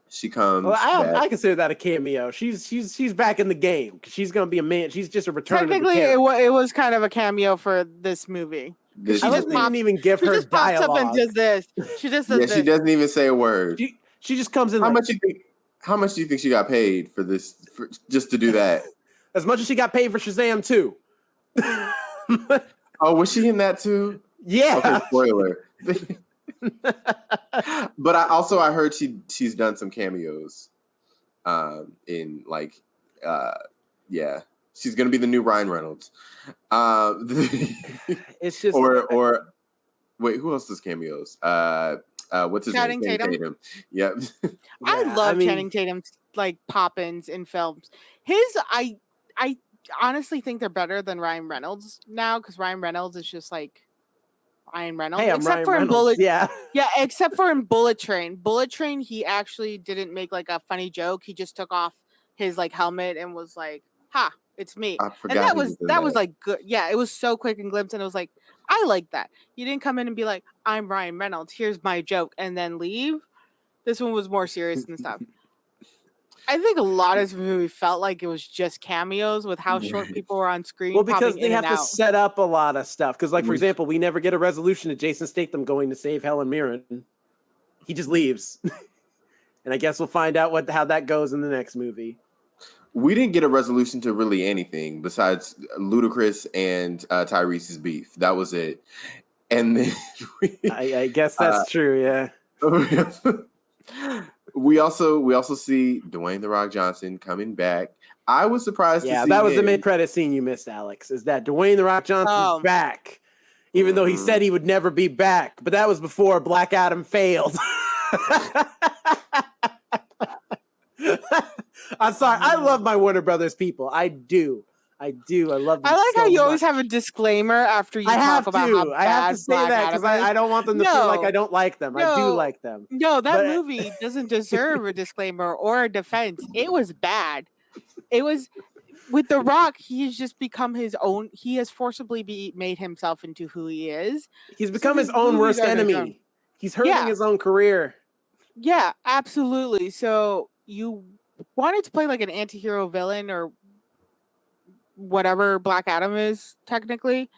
She comes. Well, I consider that a cameo. She's back in the game. She's gonna be a man. She's just a return. Technically, it was kind of a cameo for this movie. She just didn't even give her just dialogue. Pops up and does this. She just does this. She doesn't even say a word. She just comes in. How much do you think she got paid for this? Just to do that? As much as she got paid for Shazam 2. Oh, was she in that too? Yeah. Okay, spoiler. But I heard she's done some cameos in like she's gonna be the new Ryan Reynolds. It's just or wait, who else does cameos? What's his Channing name? Tatum. Yep. I love Channing Tatum's like pop-ins in films. I honestly think they're better than Ryan Reynolds now because Ryan Reynolds is just like Ryan Reynolds. Hey, except Ryan for Reynolds. in Bullet. Yeah, except for in Bullet Train. Bullet Train, he actually didn't make like a funny joke. He just took off his like helmet and was like, "Ha, it's me." I forgot. And that was like good. Yeah, it was so quick and glimpse, and it was like, I like that. You didn't come in and be like, "I'm Ryan Reynolds. Here's my joke," and then leave. This one was more serious and stuff. I think a lot of this movie felt like it was just cameos with how short people were on screen. Well, because they have to set up a lot of stuff. Because, like, for example, we never get a resolution to Jason Statham going to save Helen Mirren. He just leaves. And I guess we'll find out how that goes in the next movie. We didn't get a resolution to really anything besides Ludacris and Tyrese's beef. That was it. And then I guess that's true, yeah. We also see Dwayne "The Rock" Johnson coming back. I was surprised to see that was him. the mid-credit scene you missed, Alex, is that Dwayne "The Rock" Johnson's back. Even though he said he would never be back. But that was before Black Adam failed. I'm sorry. I love my Warner Brothers people. I do. I love them. I like so how you much. always have a disclaimer after you talk about how bad I have to say Black that because I don't want them to feel like I don't like them. I do like them. No, that movie doesn't deserve a disclaimer or a defense. It was bad. It was with The Rock. He has just become his own. He has forcibly made himself into who he is. He's become his own worst enemy. He's hurting his own career. Yeah, absolutely. So you wanted to play like an anti-hero villain or whatever Black Adam is technically,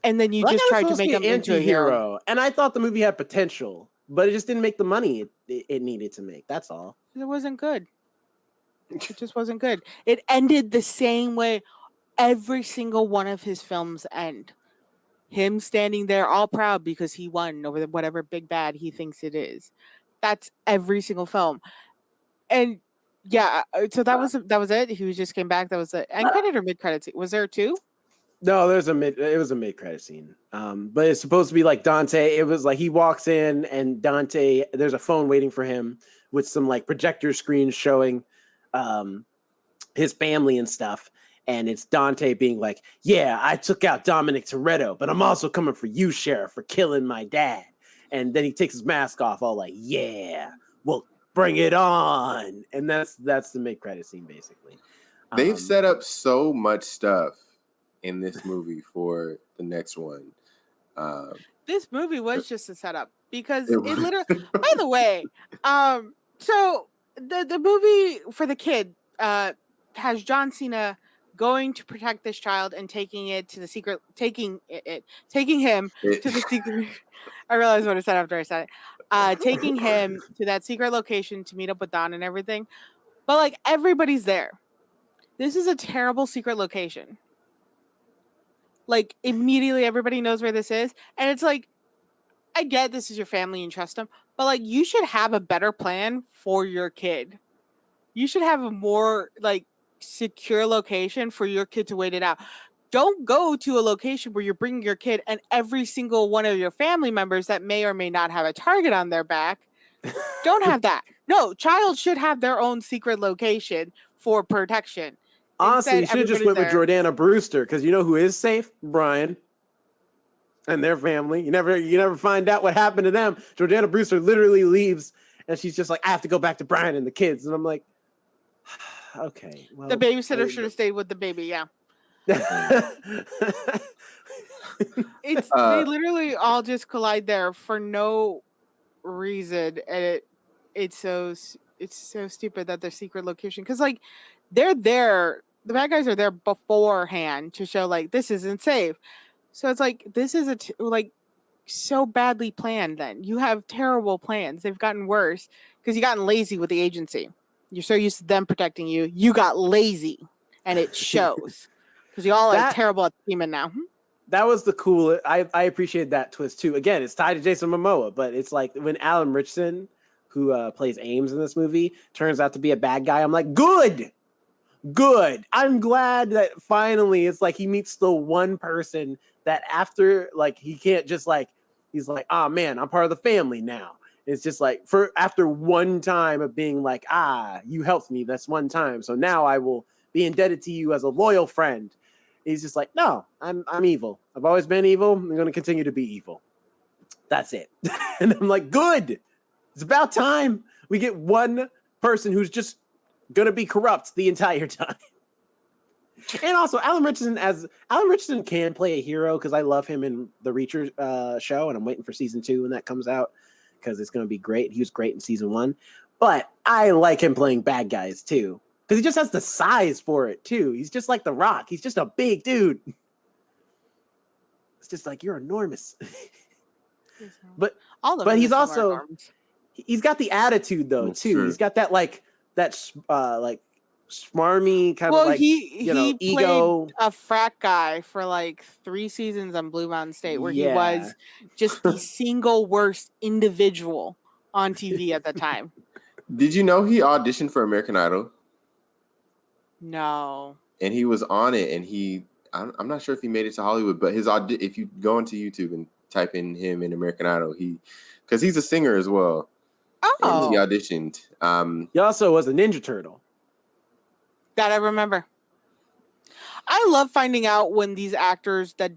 and then you just tried to make him into a hero. And I thought the movie had potential, but it just didn't make the money it needed to make. That's all. It wasn't good. It just wasn't good. It ended the same way every single one of his films end. him standing there all proud because he won over whatever big bad he thinks it is. That's every single film. And yeah, so that was it. He just came back. That was it. End credit or mid credits? Was there two? No, it was a mid credit scene. But it's supposed to be like Dante. It was like he walks in and Dante, there's a phone waiting for him with some like projector screens showing his family and stuff. And it's Dante being like, yeah, I took out Dominic Toretto, but I'm also coming for you, Sheriff, for killing my dad. And then he takes his mask off, all like, yeah, well, bring it on. And that's the mid-credit scene, basically. They've set up so much stuff in this movie for the next one. This movie was just a setup because it literally, by the way, so the movie for the kid has John Cena going to protect this child and taking him to the secret. I realized what I said after I said it. Taking him to that secret location to meet up with Don and everything. But like everybody's there. This is a terrible secret location. Like immediately everybody knows where this is. And it's like, I get this is your family and trust them, but like you should have a better plan for your kid. You should have a more like secure location for your kid to wait it out. Don't go to a location where you're bringing your kid and every single one of your family members that may or may not have a target on their back. Don't have that. No, child should have their own secret location for protection. Honestly, you should have just went with Jordana Brewster because you know who is safe? Brian and their family. You never find out what happened to them. Jordana Brewster literally leaves and she's just like, I have to go back to Brian and the kids. And I'm like, okay. Well, the babysitter should have stayed with the baby. Yeah. They literally all just collide there for no reason, and it's so stupid that their secret location, because like they're there, the bad guys are there beforehand to show like this isn't safe. So it's like this is like so badly planned. Then you have terrible plans. They've gotten worse because you gotten lazy with the agency. You're so used to them protecting you. You got lazy, and it shows because you all are terrible at scheming now. That was the cool. I appreciate that twist too. Again, it's tied to Jason Momoa, but it's like when Alan Richardson, who plays Ames in this movie, turns out to be a bad guy. I'm like, good. I'm glad that finally it's like he meets the one person that after like he can't just like he's like, oh man, I'm part of the family now. It's just like after one time of being like, you helped me. That's one time. So now I will be indebted to you as a loyal friend. He's just like, no, I'm evil. I've always been evil. I'm going to continue to be evil. That's it. And I'm like, good. It's about time we get one person who's just going to be corrupt the entire time. And also, Alan Richardson can play a hero because I love him in the Reacher show, and I'm waiting for season 2 when that comes out because it's going to be great. He was great in season 1, but I like him playing bad guys too because he just has the size for it too. He's just like The Rock. He's just a big dude. It's just like you're enormous. but he's also he's got the attitude though too. True. He's got that like smarmy kind of like he ego. Played a frat guy for like 3 seasons on Blue Mountain State where he was just the single worst individual on TV at the time. Did you know he auditioned for American Idol? No. And he was on it, and I'm not sure if he made it to Hollywood, but if you go into YouTube and type in him in American Idol, because he's a singer as well. Oh. And he auditioned. He also was a Ninja Turtle. That I remember. I love finding out when these actors that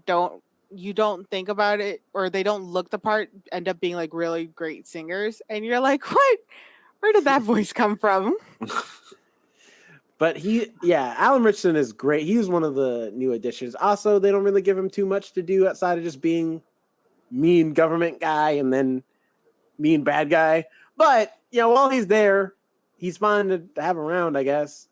you don't think about it or they don't look the part end up being like really great singers, and you're like, what? Where did that voice come from? But Alan Richardson is great. He was one of the new additions. Also, they don't really give him too much to do outside of just being mean government guy and then mean bad guy. But while he's there, he's fun to have around, I guess.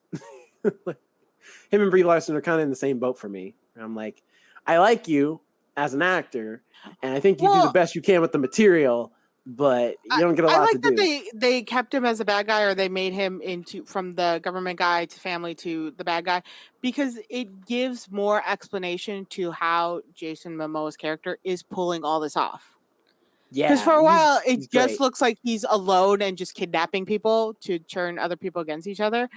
Him and Brie Larson are kind of in the same boat for me. I'm like, I like you as an actor, and I think you do the best you can with the material, but you don't get a I lot like to that do. they kept him as a bad guy, or they made him into from the government guy to family to the bad guy, because it gives more explanation to how Jason Momoa's character is pulling all this off. Because Yeah, for a while he's it just great. looks like he's alone and just kidnapping people to turn other people against each other.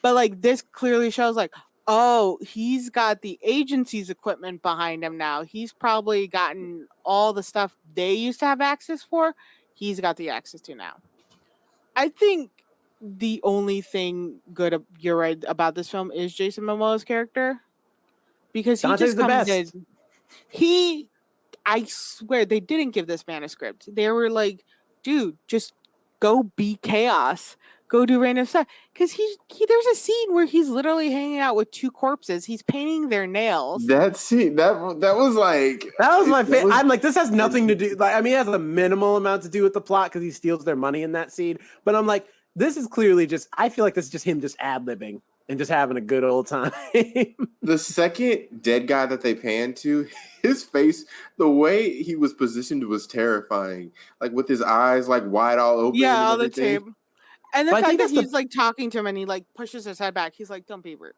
But like this clearly shows like, oh, he's got the agency's equipment behind him now. He's probably gotten all the stuff they used to have access for. He's got the access to now. I think the only thing good you're right about this film is Jason Momoa's character, because he Dante's just the comes best. in. He, I swear, they didn't give this man a script. They were like, dude, just go be chaos. Go do random stuff. Because there's a scene where he's literally hanging out with two corpses. He's painting their nails. That scene, that was like That was my that favorite. was I'm like, this has nothing to do. Like, I mean, it has a minimal amount to do with the plot because he steals their money in that scene. But I'm like, this is clearly just. I feel like this is just him just ad libbing and just having a good old time. the second dead guy that they panned to. His face, the way he was positioned was terrifying. Like with his eyes like wide all open Yeah, and all the everything. tape. And the But I fact think that that's the he's like talking to him and he like pushes his head back. He's like, don't be rude.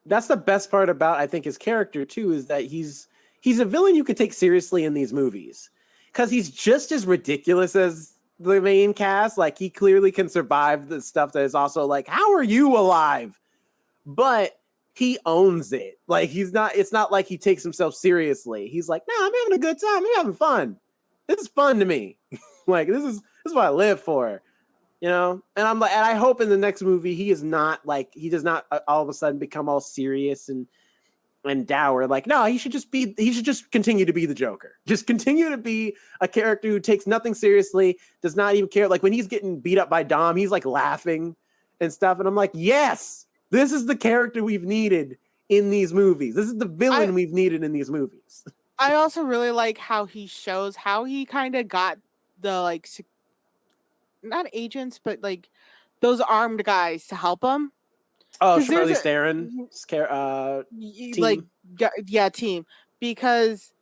that's the best part about I think his character too is that he's a villain you can take seriously in these movies because he's just as ridiculous as the main cast. Like he clearly can survive the stuff that is also like, how are you alive? But he owns it. Like he's not. It's not like he takes himself seriously. He's like, no, I'm having a good time. I'm having fun. This is fun to me. Like this is what I live for. You know, and I'm like, and I hope in the next movie he is not like he does not all of a sudden become all serious and dour. Like, no, he should just continue to be the Joker. Just continue to be a character who takes nothing seriously, does not even care. Like when he's getting beat up by Dom, he's like laughing and stuff. And I'm like, yes, this is the character we've needed in these movies. This is the villain we've needed in these movies. I also really like how he shows how he kind of got the like not agents, but like those armed guys to help him. Oh, 'Cause there's Charlize a- Theron, like team. yeah, team, because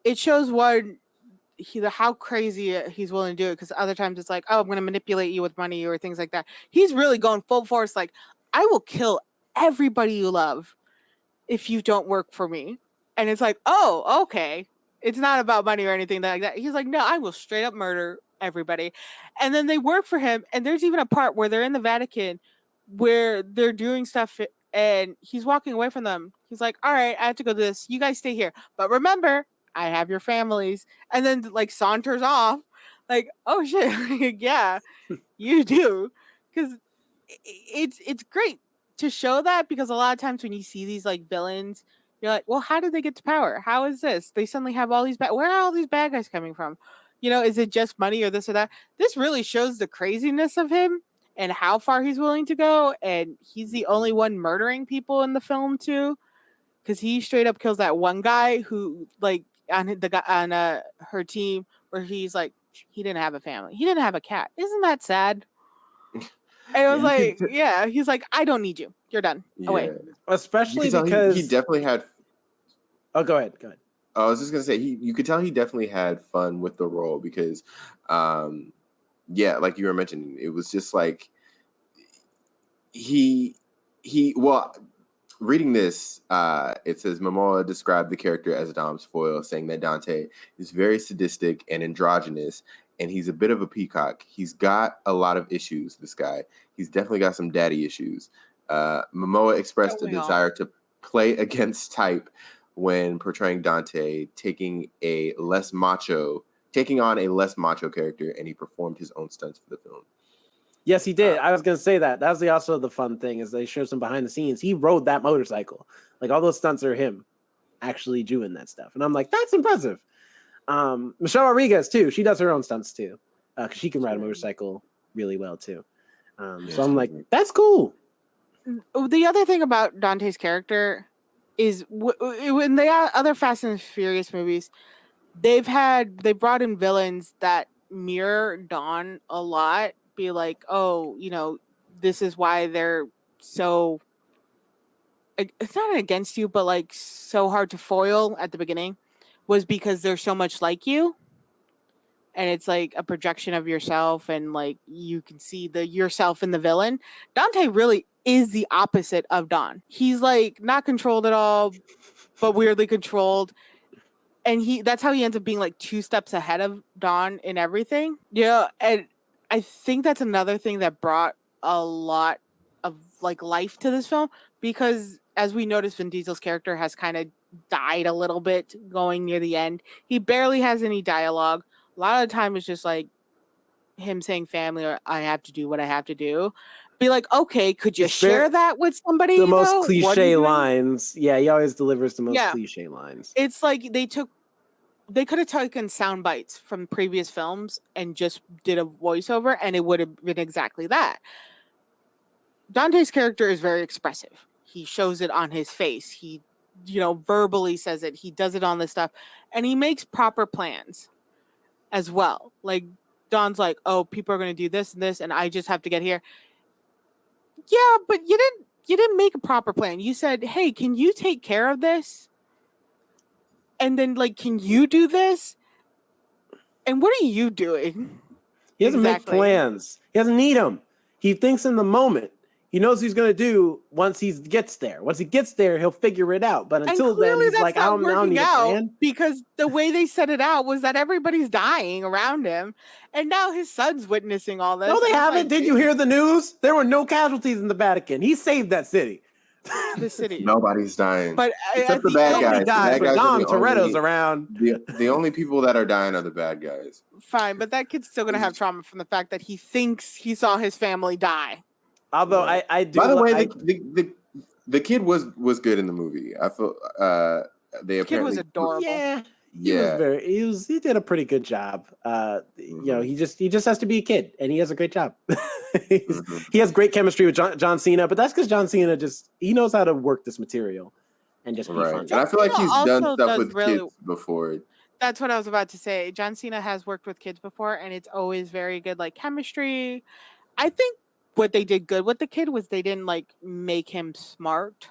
it shows how crazy he's willing to do it. Because other times it's like, oh, I'm going to manipulate you with money or things like that. He's really going full force. Like, I will kill everybody you love if you don't work for me. And it's like, oh, okay. It's not about money or anything like that. He's like, no, I will straight up murder everybody. And then they work for him. And there's even a part where they're in the Vatican where they're doing stuff and he's walking away from them. He's like, all right, I have to go do this. You guys stay here. But remember, I have your families. And then like saunters off. Like, oh shit. Yeah, you do. Because it's great to show that, because a lot of times when you see these like villains, you're like, well, how did they get to power? How is this? They suddenly have all these where are all these bad guys coming from? You know, is it just money or this or that? This really shows the craziness of him and how far he's willing to go. And he's the only one murdering people in the film too, because he straight up kills that one guy who like on the guy on her team, where he's like, he didn't have a family, he didn't have a cat. Isn't that sad? And I was like, yeah, he's like, I don't need you. You're done. Away. Especially You could tell because he definitely had. Oh, go ahead. I was just gonna say you could tell he definitely had fun with the role because, yeah, like you were mentioning, it was just like he well, reading this, it says Momoa described the character as Dom's foil, saying that Dante is very sadistic and androgynous, and he's a bit of a peacock. He's got a lot of issues, this guy. He's definitely got some daddy issues. Momoa expressed a desire to play against type when portraying Dante, taking on a less macho character, and he performed his own stunts for the film. Yes, he did. I was going to say that. That was also the fun thing, is they showed some behind the scenes. He rode that motorcycle. Like all those stunts are him actually doing that stuff. And I'm like, that's impressive. Michelle Rodriguez too. She does her own stunts too. Cause she can ride a motorcycle really well too. So I'm like, that's cool. The other thing about Dante's character is when the other Fast and Furious movies, they brought in villains that mirror Don a lot. Be like, oh, you know, this is why they're so. It's not against you, but like so hard to foil at the beginning, was because they're so much like you. and it's like a projection of yourself, and like you can see the yourself in the villain. Dante really is the opposite of Don. He's like not controlled at all, but weirdly controlled. And that's how he ends up being like 2 steps ahead of Don in everything. Yeah, and I think that's another thing that brought a lot of like life to this film, because as we noticed, Vin Diesel's character has kind of died a little bit going near the end. He barely has any dialogue. A lot of the time it's just like him saying family or I have to do what I have to do. Be like, okay, could you It's share that with somebody? the most though? What are you cliche doing? lines. Yeah, he always delivers the most Yeah. cliche lines. It's like they could have taken sound bites from previous films and just did a voiceover, and it would have been exactly that. Dante's character is very expressive. He shows it on his face. He, verbally says it. He does it on this stuff, and he makes proper plans as well. Like Don's like, oh, people are going to do this and this, and I just have to get here. Yeah, but you didn't make a proper plan. You said, hey, can you take care of this? And then, like, can you do this? And what are you doing? He doesn't make plans. He doesn't need them. He thinks in the moment. He knows what he's going to do once he gets there. Once he gets there, he'll figure it out. But until then, he's like, I don't need a plan. Because the way they set it out was that everybody's dying around him. And now his son's witnessing all this. No, they haven't. Did you hear the news? There were no casualties in the Vatican. He saved that city. The city. Nobody's dying. But except the bad guys. The bad guys Dom Toretto's around. The only people that are dying are the bad guys. Fine, but that kid's still going to have trauma from the fact that he thinks he saw his family die. Although I do. By the way, the kid was good in the movie. I feel the kid was adorable. Yeah. He did a pretty good job. He just has to be a kid, and he has a great job. He has great chemistry with John Cena, but that's because John Cena he knows how to work this material and just be fun. And I feel like he's done stuff with kids before. That's what I was about to say. John Cena has worked with kids before, and it's always very good, like chemistry. I think what they did good with the kid was they didn't like make him smart.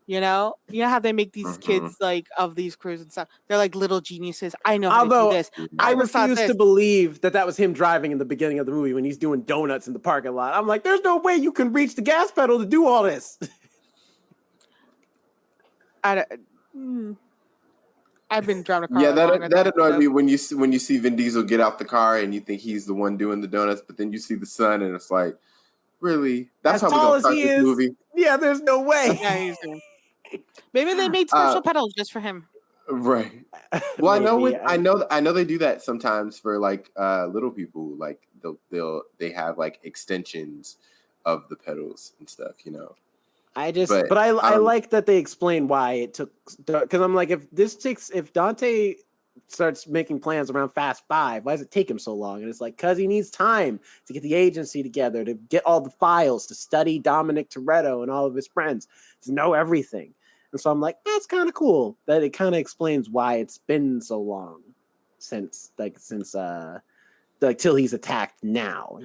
You know how they make these kids like of these crews and stuff. They're like little geniuses. I know how to do this. I refuse to believe that was him driving in the beginning of the movie when he's doing donuts in the parking lot. I'm like, there's no way you can reach the gas pedal to do all this. I've been driving a car. Yeah, that annoyed me when you see Vin Diesel get out the car and you think he's the one doing the donuts, but then you see the son and it's like, really? That's how we're gonna start this movie? Yeah, there's no way. Yeah, he's doing. Maybe they made special pedals just for him. Right. Well, I know they do that sometimes for like little people. Like they have like extensions of the pedals and stuff. I like that they explain why it took, because I'm like, if Dante starts making plans around Fast 5, why does it take him so long? And it's like, because he needs time to get the agency together, to get all the files, to study Dominic Toretto and all of his friends, to know everything. And so I'm like, that's kind of cool that it kind of explains why it's been so long since till he's attacked now,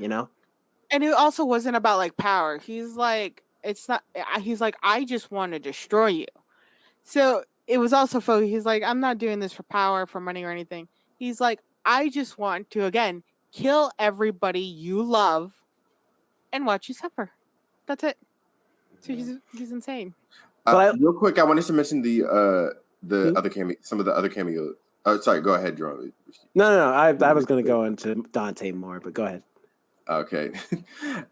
And it also wasn't about like power. He's like, I just want to destroy you. So it was also he's like, I'm not doing this for power, for money or anything. He's like, I just want to, again, kill everybody you love and watch you suffer. That's it. So he's insane. Real quick, I wanted to mention the other cameo, some of the other cameos. Oh, sorry, go ahead, Jerome. No. I was going to go into Dante more, but go ahead. Okay.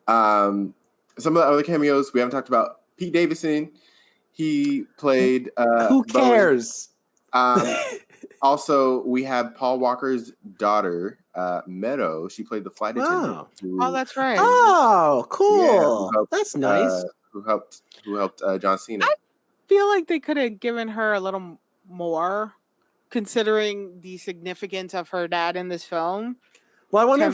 Some of the other cameos we haven't talked about. Pete Davidson, he played. Who cares? Also, we have Paul Walker's daughter, Meadow. She played the flight attendant. Oh, that's right. Oh, cool. Yeah, that's nice. Who helped John Cena? I feel like they could have given her a little more, considering the significance of her dad in this film. Well, I wonder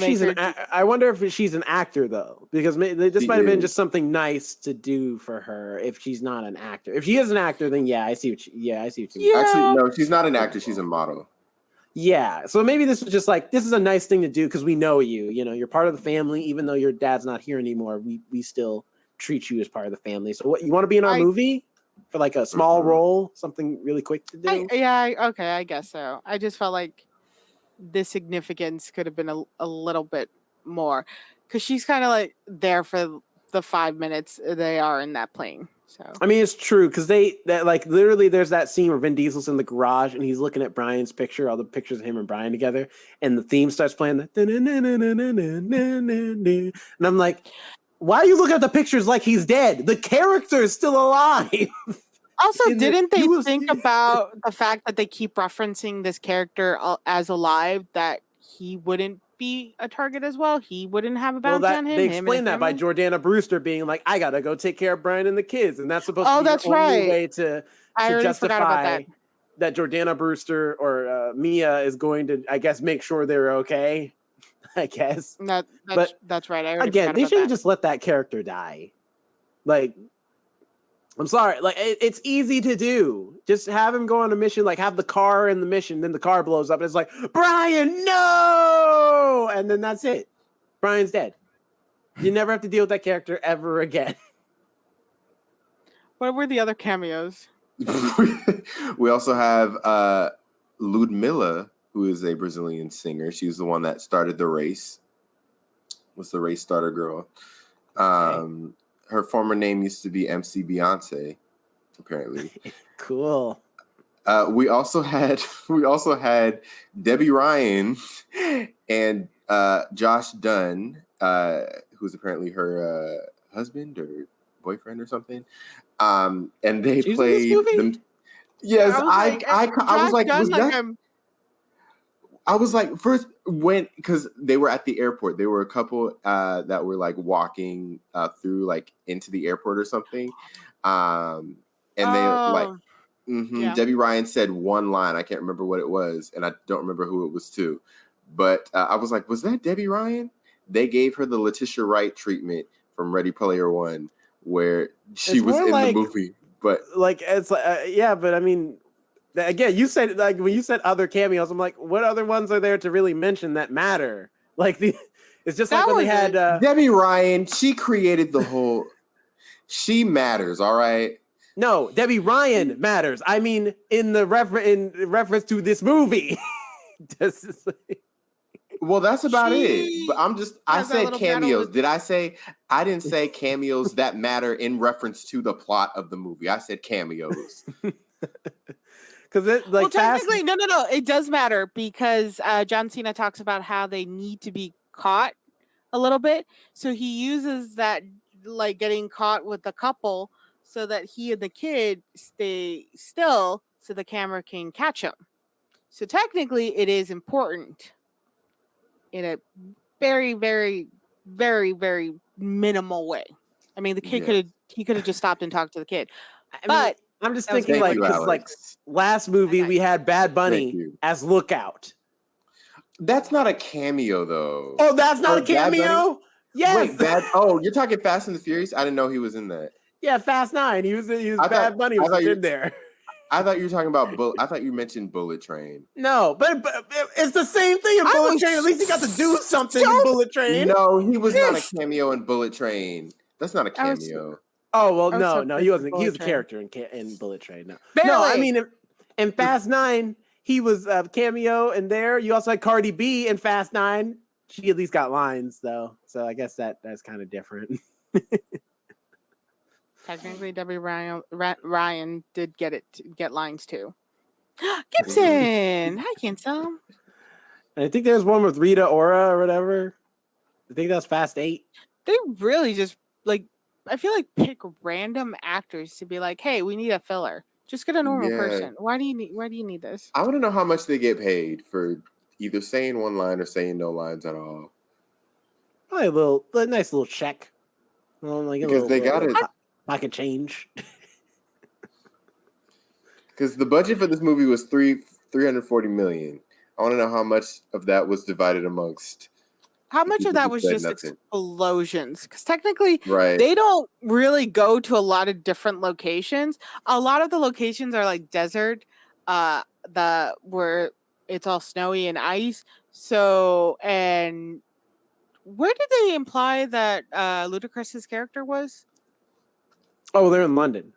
if she's an actor though, because this might have been just something nice to do for her. If she's not an actor, if she is an actor, then I see what you mean. Yeah. Actually, no, she's not an actor. She's a model. Yeah, so maybe this was just like, this is a nice thing to do because we know you. You're part of the family, even though your dad's not here anymore. We still treat you as part of the family. So what, you want to be in our movie for like a small role, something really quick to do? Okay, I guess so. I just felt like the significance could have been a little bit more, because she's kind of like there for the 5 minutes they are in that plane. So I mean, it's true because that like literally there's that scene where Vin Diesel's in the garage and he's looking at Brian's picture, all the pictures of him and Brian together, and the theme starts playing. And I'm like, why are you looking at the pictures like he's dead? The character is still alive. also, In the didn't they UFC. think about the fact that they keep referencing this character as alive, that he wouldn't be a target as well? He wouldn't have a bounty on him. They him and explained his that by family? Jordana Brewster being like, I gotta go take care of Brian and the kids, and that's supposed to Oh, be your that's only right. way to I already forgot about justify that Jordana Brewster or Mia is going to, I guess, make sure they're okay. I guess. But that's right. I already Again, forgot they about should have that. just let that character die. Like, I'm sorry, like it's easy to do. Just have him go on a mission, like have the car in the mission, then the car blows up, and it's like, Brian, no! And then that's it. Brian's dead. You never have to deal with that character ever again. What were the other cameos? We also have Ludmilla, who is a Brazilian singer. She's the one that started the race. Was the race starter girl. Okay. Her former name used to be MC Beyonce, apparently. Cool. We also had Debbie Ryan and Josh Dunn, who's apparently her husband or boyfriend or something. And they She's played in this movie? them. Yes, I was like, first when, because they were at the airport. They were a couple that were like walking through like into the airport or something. And they like, Yeah. Debbie Ryan said one line. I can't remember what it was, and I don't remember who it was to. But I was like, was that Debbie Ryan? They gave her the Letitia Wright treatment from Ready Player One, where she was in the movie. But like it's yeah, but I mean, again, you said like when you said other cameos, I'm like, what other ones are there to really mention that matter? Like it's just like when they had Debbie Ryan. She created the whole. She matters, all right. No, Debbie Ryan matters. I mean, in reference to this movie. Well, that's about it. But I said cameos. Did I say? I didn't say cameos that matter in reference to the plot of the movie. I said cameos. Because well, technically, no, it does matter because John Cena talks about how they need to be caught a little bit. So he uses that, like getting caught with the couple, so that he and the kid stay still, so the camera can catch him. So technically, it is important in a very, very, very, very minimal way. I mean, the kid could have just stopped and talked to the kid. But I'm just thinking like last movie we had Bad Bunny as Lookout. That's not a cameo though. Oh, that's not a cameo? Yes. Wait, you're talking Fast and the Furious? I didn't know he was in that. Yeah, Fast 9. He was Bad Bunny was in there. I thought you were talking about I thought you mentioned Bullet Train. No, but it's the same thing in Bullet Train. At least he got to do something in Bullet Train. No, he was not a cameo in Bullet Train. That's not a cameo. Oh well, no, he wasn't. He was a character in Bullet Train. No, no, I mean in Fast 9 he was a cameo, and there you also had Cardi B in Fast 9. She at least got lines though, so I guess that's kind of different. Technically, Debbie Ryan did get lines too. Gibson, hi, Kinsel. I think there's one with Rita Ora or whatever. I think that's Fast 8. They really just like, I feel like pick random actors to be like, hey, we need a filler. Just get a normal person. Why do you need this? I want to know how much they get paid for either saying one line or saying no lines at all. Probably a nice little check. Because they got it. Pocket change. Because the budget for this movie was $340 million. I want to know how much of that was divided amongst. How much of that was just explosions? Because technically, they don't really go to a lot of different locations. A lot of the locations are like desert, where it's all snowy and ice. So, and where did they imply that Ludacris's character was? Oh, they're in London.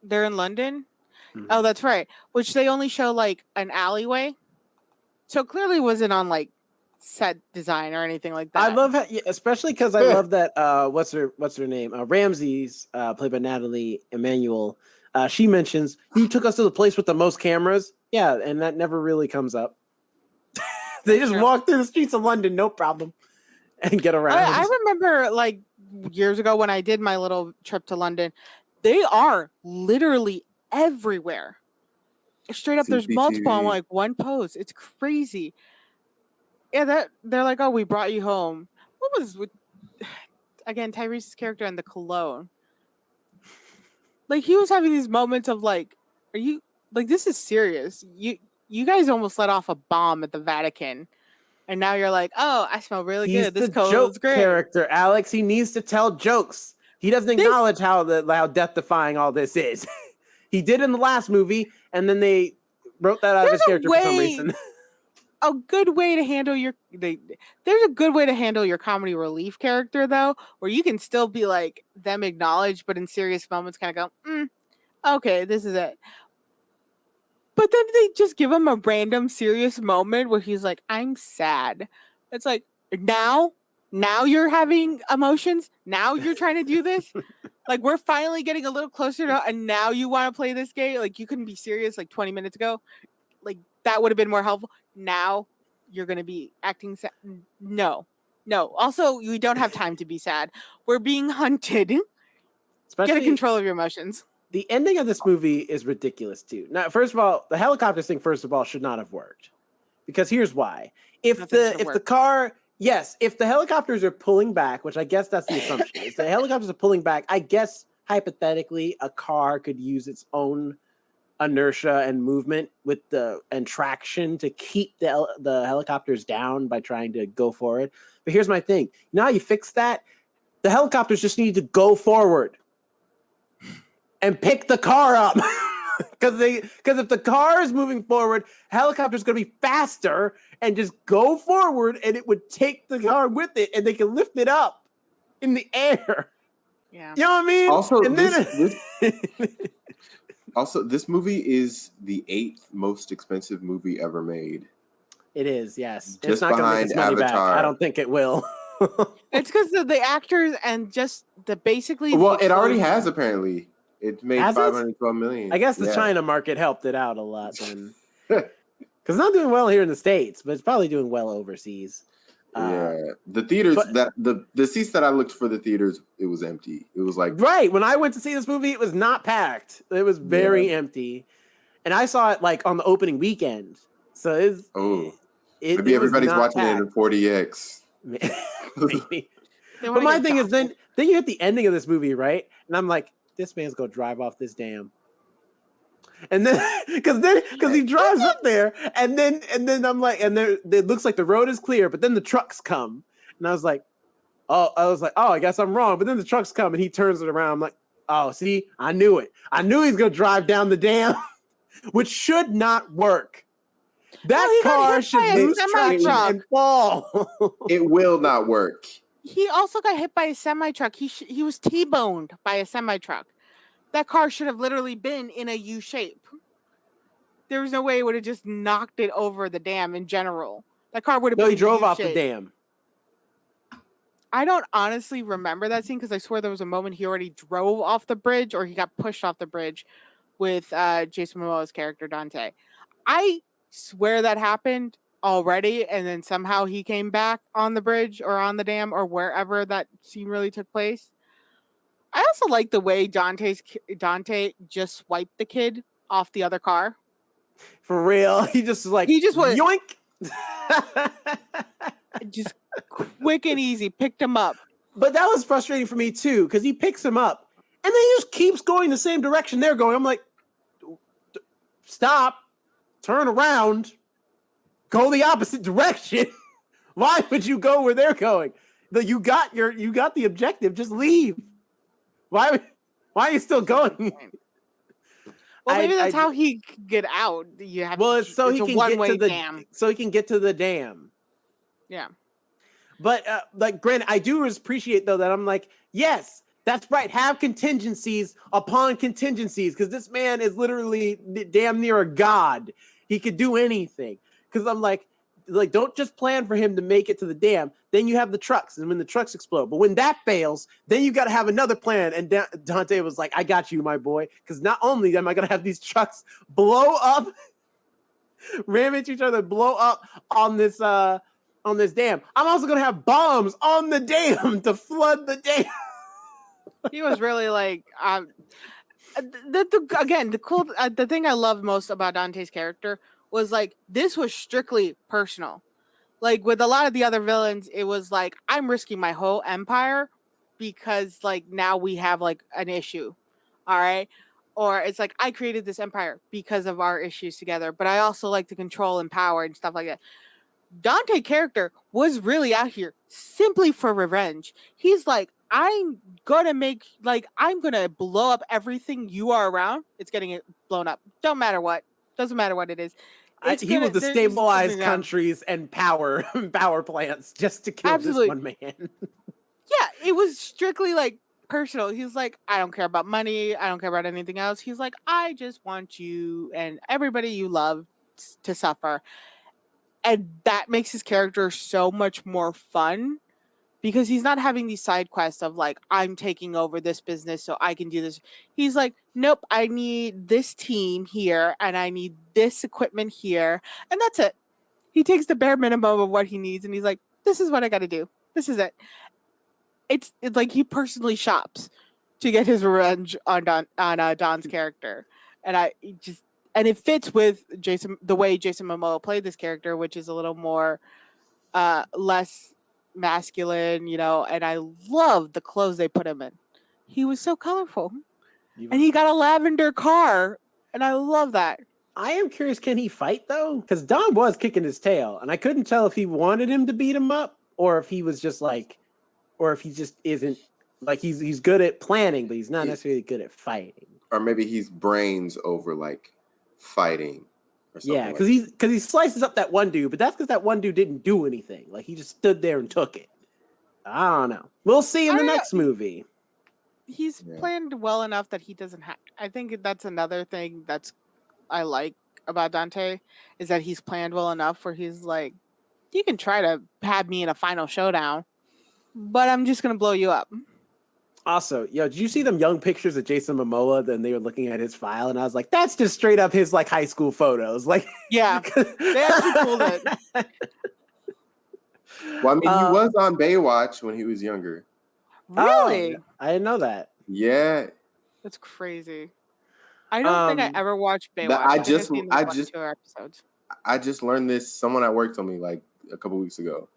They're in London? Mm-hmm. Oh, that's right. Which they only show like an alleyway. So clearly wasn't on like set design or anything like that. I love how, especially because I love that. What's her name? Ramsey's played by Natalie Emmanuel. She mentions you took us to the place with the most cameras. Yeah, and that never really comes up. They just walk through the streets of London, no problem, and get around. I remember like years ago when I did my little trip to London, they are literally everywhere. Straight up, there's multiple on like one post. It's crazy. Yeah, that they're like, oh, we brought you home. What was with again Tyrese's character and the cologne? Like he was having these moments of like, are you like this is serious? You guys almost let off a bomb at the Vatican, and now you're like, oh, I smell really good. This coat's great. Character, Alex. He needs to tell jokes. He doesn't acknowledge how death defying all this is. He did in the last movie, and then they wrote that out of his character for some reason. A good way to handle there's a good way to handle your comedy relief character though, where you can still be like them acknowledged, but in serious moments kind of go, okay, this is it. But then they just give him a random serious moment where he's like, I'm sad. It's like, now you're having emotions. Now you're trying to do this. Like we're finally getting a little closer to, and now you want to play this game. Like you couldn't be serious like 20 minutes ago. Like that would have been more helpful. Now you're going to be acting sad. No. Also, we don't have time to be sad. We're being hunted. Especially, get a control of your emotions. The ending of this movie is ridiculous too. Now, first of all, the helicopters thing, first of all, should not have worked. Because here's why. If the helicopters are pulling back, which I guess that's the assumption, if the helicopters are pulling back, I guess hypothetically a car could use its own inertia and movement and traction to keep the helicopters down by trying to go forward. But here's my thing. Now you fix that, the helicopters just need to go forward and pick the car up. Because if the car is moving forward, helicopter's going to be faster and just go forward, and it would take the car with it, and they can lift it up in the air. Yeah, you know what I mean. Also, this movie is the 8th most expensive movie ever made. It is, yes. Just it's not going to make its money Avatar. back. I don't think it will. It's because of the actors and just the basically. Well, it already has apparently. It's made $512 million. I guess the China market helped it out a lot then. Because it's not doing well here in the States, but it's probably doing well overseas. The theaters the seats that I looked for the theaters, it was empty. It was like right when I went to see this movie, it was not packed. It was very empty, and I saw it like on the opening weekend. So maybe everybody's watching it in 40x. Maybe. But my thing is, then you hit the ending of this movie, right? And I'm like, this man's gonna drive off this dam. And then, because he drives up there, and then I'm like, and there, it looks like the road is clear, but then the trucks come, and I was like, oh, I guess I'm wrong. But then the trucks come, and he turns it around. I'm like, oh, see, I knew it. I knew he's gonna drive down the dam, which should not work. That car should lose traction and fall. It will not work. He also got hit by a semi-truck. He was T-boned by a semi-truck. That car should have literally been in a U shape. There was no way it would have just knocked it over the dam in general. That car would have been. No, he drove off the dam. I don't honestly remember that scene because I swear there was a moment he already drove off the bridge or he got pushed off the bridge with Jason Momoa's character Dante. I swear that happened already, and then somehow he came back on the bridge or on the dam or wherever that scene really took place. I also like the way Dante just swiped the kid off the other car. For real, he just went yoink. Just quick and easy, picked him up. But that was frustrating for me too, because he picks him up and then he just keeps going the same direction they're going. I'm like, stop, turn around, go the opposite direction. Why would you go where they're going? You got the objective. Just leave. Why are you still going? Well, maybe that's how he could get out. You have he can get to the dam. Yeah. But granted, I do appreciate though that I'm like, yes, that's right. Have contingencies upon contingencies, because this man is literally damn near a god. He could do anything. Because I'm like, like don't just plan for him to make it to the dam. Then you have the trucks, and when the trucks explode, but when that fails, then you got to have another plan. And Dante was like, "I got you, my boy," because not only am I gonna have these trucks blow up, ram into each other, blow up on this dam, I'm also gonna have bombs on the dam to flood the dam. He was really like, the thing I loved most about Dante's character was like this was strictly personal. Like with a lot of the other villains, it was like I'm risking my whole empire because like now we have like an issue, all right? Or it's like I created this empire because of our issues together, but I also like to control and power and stuff like that. Dante character was really out here simply for revenge. He's like, I'm gonna blow up everything you are around. It's getting it blown up. Don't matter what. Doesn't matter what it is. He will destabilize countries and power plants just to kill this one man. Yeah, it was strictly like personal. He's like, I don't care about money. I don't care about anything else. He's like, I just want you and everybody you love to suffer. And that makes his character so much more fun because he's not having these side quests of like, I'm taking over this business so I can do this. He's like, nope, I need this team here and I need this equipment here. And that's it. He takes the bare minimum of what he needs and he's like, this is what I got to do. This is it. It's like he personally shops to get his revenge on Don's character. And it fits with the way Jason Momoa played this character, which is a little more less masculine, and I love the clothes they put him in. He was so colorful. And he got a lavender car, and I love that. I am curious, can he fight though? Because Don was kicking his tail, and I couldn't tell if he wanted him to beat him up, or if he was just like, or if he just isn't, like he's good at planning, but he's not necessarily good at fighting. Or maybe he's brains over like fighting or something. Yeah, because he slices up that one dude, but that's because that one dude didn't do anything. Like he just stood there and took it. I don't know. We'll see in the next movie. He's planned well enough that he doesn't have. I think that's another thing I like about Dante is that he's planned well enough where he's like, you can try to have me in a final showdown, but I'm just gonna blow you up. Also, did you see them young pictures of Jason Momoa? Then they were looking at his file, and I was like, "That's just straight up his like high school photos." Like, yeah, they actually pulled it. Well, I mean, he was on Baywatch when he was younger. Really? Oh, I didn't know that. Yeah, that's crazy. I don't think I ever watched Baywatch. I just learned this. Someone at work told me like a couple weeks ago.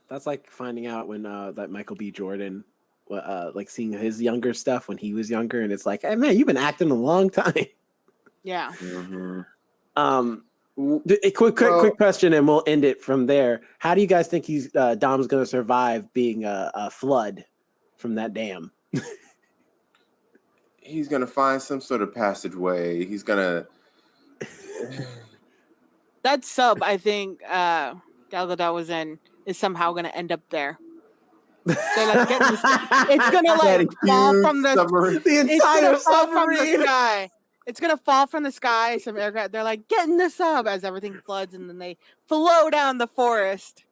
That's like finding out when that Michael B. Jordan. Like seeing his younger stuff when he was younger, and it's like, hey man, you've been acting a long time. Yeah. Mm-hmm. A quick question, and we'll end it from there. How do you guys think Dom's going to survive being a flood from that dam? He's gonna find some sort of passageway. He's gonna. That sub, I think Gal Gadot was in, is somehow going to end up there. So like it's gonna like fall from the entire submarine. It's gonna fall from the sky. Some aircraft. They're like, get in the sub as everything floods, and then they flow down the forest,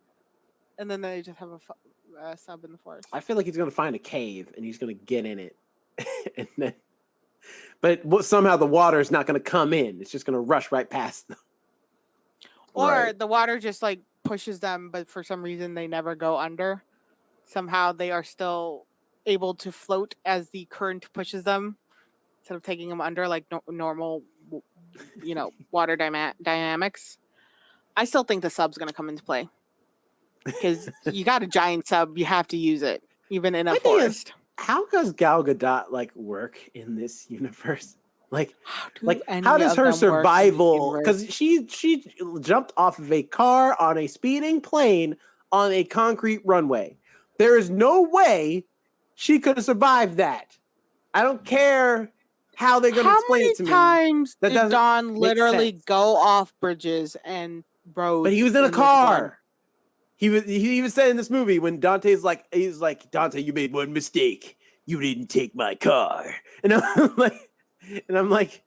and then they just have a sub in the forest. I feel like he's gonna find a cave and he's gonna get in it, and then, but somehow the water is not gonna come in. It's just gonna rush right past them. Or the water just like pushes them, but for some reason they never go under. Somehow they are still able to float as the current pushes them instead of taking them under like normal, water dynamics. I still think the sub's going to come into play because you got a giant sub. You have to use it even in a forest. How does Gal Gadot like work in this universe? How does her survival? Because she jumped off of a car on a speeding plane on a concrete runway. There is no way she could have survived that. I don't care how they're going to explain it to me. How many times did Don literally go off bridges and roads? But he was in a car. He even said in this movie when he's like, Dante, you made one mistake. You didn't take my car. And I'm like,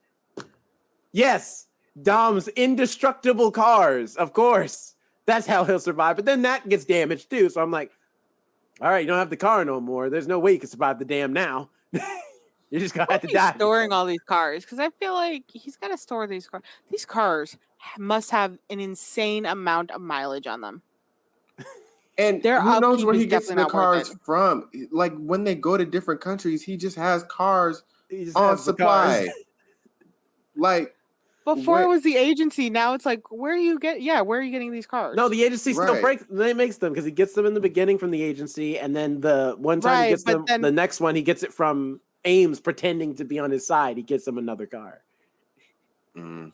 yes, Dom's indestructible cars. Of course, that's how he'll survive. But then that gets damaged too. So I'm like, all right, you don't have the car no more. There's no way you can survive the dam now. You're just gonna have to He's die. storing all these cars because I feel like he's got to store these cars. These cars must have an insane amount of mileage on them. And Their who knows upkeep where is he gets the definitely not worth cars it. from? Like when they go to different countries, he just has cars He just on has the cars. supply. Like Before where- it was the agency, now it's like, where are you getting these cars? No, the agency still Right. makes them because he gets them in the beginning from the agency, and then the one time he Right, gets but them, then- the next one he gets it from Ames pretending to be on his side. He gets him another car. Mm.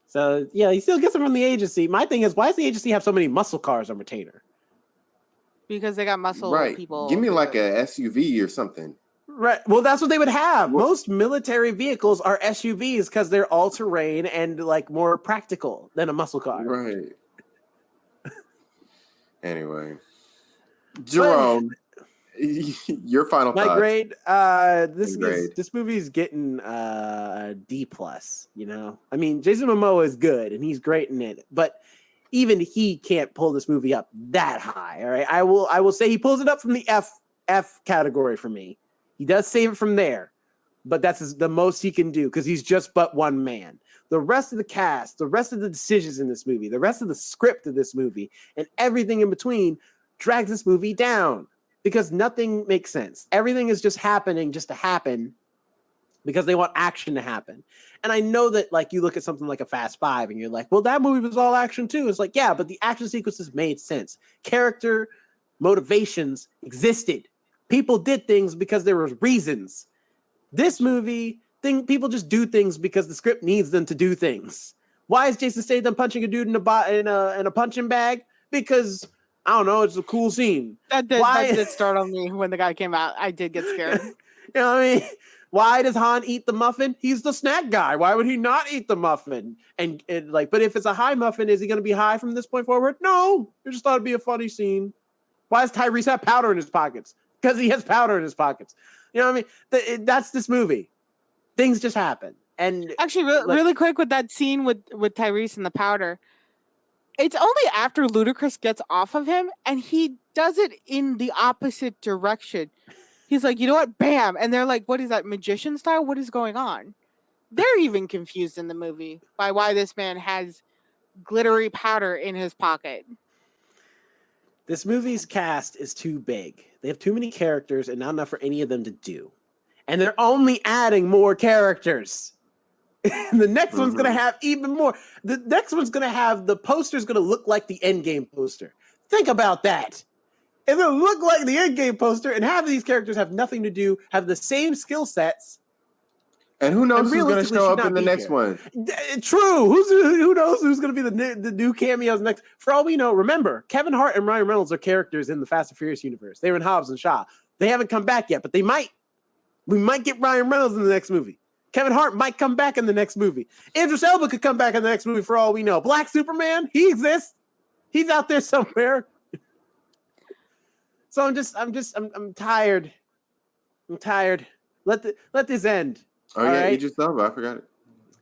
So yeah, he still gets them from the agency. My thing is, why does the agency have so many muscle cars on retainer? because they got muscle Right. people. Give me who like are- a SUV or something. Right. Well, that's what they would have. Well- Most military vehicles are SUVs because they're all terrain and like more practical than a muscle car. Right. Anyway, Jerome, your final My thoughts. grade, this grade. this movie's getting a D plus. You know, I mean, Jason Momoa is good and he's great in it, but even he can't pull this movie up that high. All right, I will say he pulls it up from the F category for me. He does save it from there, but that's the most he can do because he's just but one man. The rest of the cast, the rest of the decisions in this movie, the rest of the script of this movie, and everything in between drags this movie down because nothing makes sense. Everything is just happening just to happen because they want action to happen. And I know that like you look at something like a Fast Five and you're like, well, that movie was all action too. It's like, yeah, but the action sequences made sense. Character motivations existed. People did things because there were reasons. This movie, people just do things because the script needs them to do things. Why is Jason Statham punching a dude in a punching bag? Because I don't know, it's a cool scene. That did startle me when the guy came out. I did get scared. You know what I mean? Why does Han eat the muffin? He's the snack guy. Why would he not eat the muffin? And like, but if it's a high muffin, is he going to be high from this point forward? No. I just thought it'd be a funny scene. Why does Tyrese have powder in his pockets? Because he has powder in his pockets. You know what I mean? That's this movie. Things just happen. And Actually, like- really quick with that scene with Tyrese and the powder. It's only after Ludacris gets off of him, and he does it in the opposite direction. He's like, you know what? Bam! And they're like, what is that, magician style? What is going on? They're even confused in the movie by why this man has glittery powder in his pocket. This movie's cast is too big. They have too many characters and not enough for any of them to do. And they're only adding more characters. And the next one's going to have even more. The next one's going to have the poster's going to look like the Endgame poster. Think about that. It's going to look like the Endgame poster, and half of these characters have nothing to do, have the same skill sets. And who knows And who's going to realistically show should up in not the be next here. one? True. Who knows who's going to be the new cameos next? For all we know, remember, Kevin Hart and Ryan Reynolds are characters in the Fast and Furious universe. They were in Hobbs and Shaw. They haven't come back yet, but they might. We might get Ryan Reynolds in the next movie. Kevin Hart might come back in the next movie. Idris Elba could come back in the next movie for all we know. Black Superman, he exists. He's out there somewhere. So I'm tired. I'm tired. Let this end. Oh, All yeah, right. Idris Elba. I forgot it.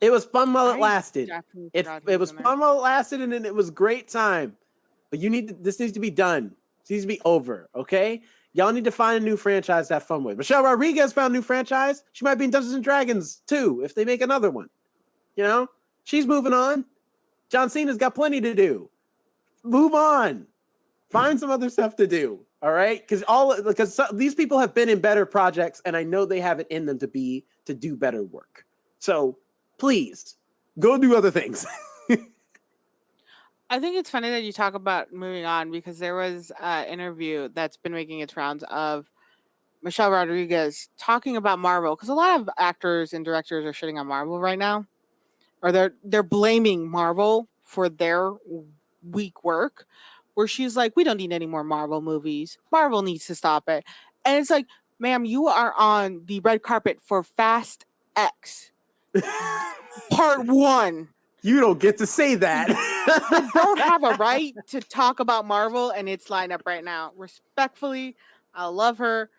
It was fun while it I lasted. definitely It forgot he was in there. fun while it lasted, and then it was great time. But this needs to be done. This needs to be over. Okay, y'all need to find a new franchise to have fun with. Michelle Rodriguez found a new franchise. She might be in Dungeons and Dragons too if they make another one. You know, she's moving on. John Cena's got plenty to do. Move on. Find some other stuff to do. All right, because these people have been in better projects, and I know they have it in them to do better work. So please go do other things. I think it's funny that you talk about moving on because there was an interview that's been making its rounds of Michelle Rodriguez talking about Marvel because a lot of actors and directors are shitting on Marvel right now, or they're blaming Marvel for their weak work. Where she's like, we don't need any more Marvel movies. Marvel needs to stop it. And it's like, ma'am, you are on the red carpet for Fast X Part 1. You don't get to say that. You don't have a right to talk about Marvel and its lineup right now. Respectfully, I love her.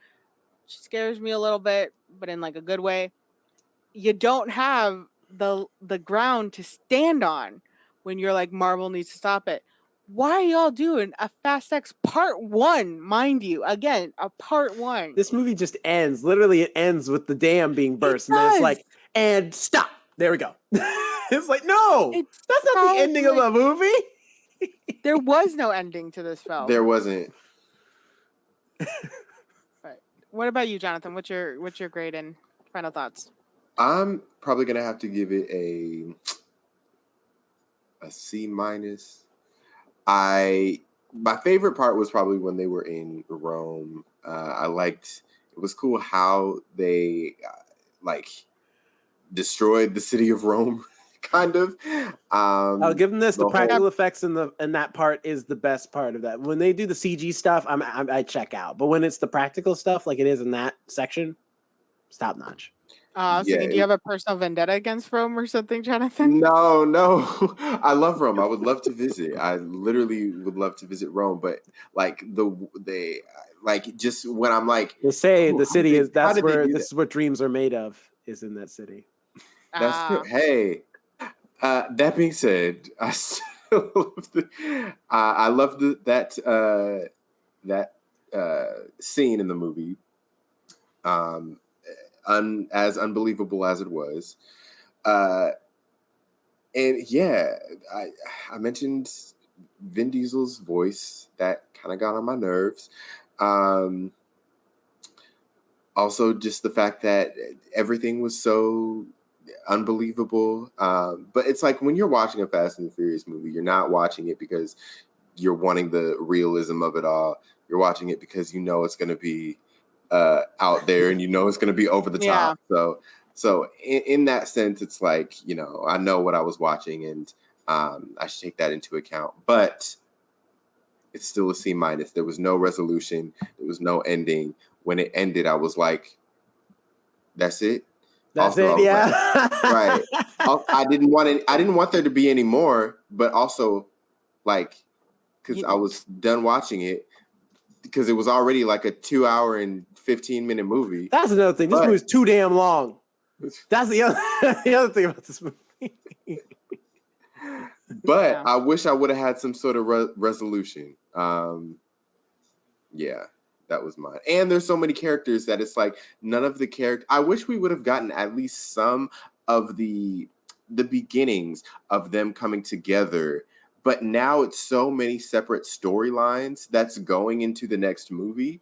She scares me a little bit, but in like a good way. You don't have the ground to stand on when you're like Marvel needs to stop it. Why are y'all doing a Fast X Part 1, mind you? Again, a Part 1. This movie just ends. Literally, it ends with the dam being burst, and then it's like, and stop. There we go. It's like, no, that's not the ending of the movie. There was no ending to this film. There wasn't. But what about you, Jonathan? What's your grade and final thoughts? I'm probably gonna have to give it a C minus. My favorite part was probably when they were in Rome. I liked it was cool how they like destroyed the city of Rome, kind of. I'll give them this: the the practical effects in that part is the best part of that. When they do the CG stuff, I check out, but when it's the practical stuff, like it is in that section, it's top notch. I was thinking, do you have a personal vendetta against Rome or something, Jonathan? No. I love Rome. I would love to visit. I literally would love to visit Rome, but like they like just when I'm like, They say the city is this is what dreams are made of, is in that city. That's true. Hey, that being said, I still love that scene in the movie. As unbelievable as it was, and yeah, I mentioned Vin Diesel's voice that kind of got on my nerves. Also, just the fact that everything was so unbelievable. But it's like when you're watching a Fast and the Furious movie, you're not watching it because you're wanting the realism of it all. You're watching it because you know it's going to be out there and you know it's going to be over the top. So in that sense, it's like, you know, I know what I was watching and I should take that into account. But it's still a C minus. There was no resolution. There was no ending. When it ended, I was like, that's it. That's also, it, yeah. Like, right. I didn't want there to be any more, but also like, because I was done watching it because it was already like a 2 hour and 15-minute movie. That's another thing. This movie's too damn long. That's the other thing about this movie. But yeah. I wish I would have had some sort of resolution. Yeah, that was mine. And there's so many characters that it's like none of the characters. I wish we would have gotten at least some of the beginnings of them coming together. But now it's so many separate storylines that's going into the next movie.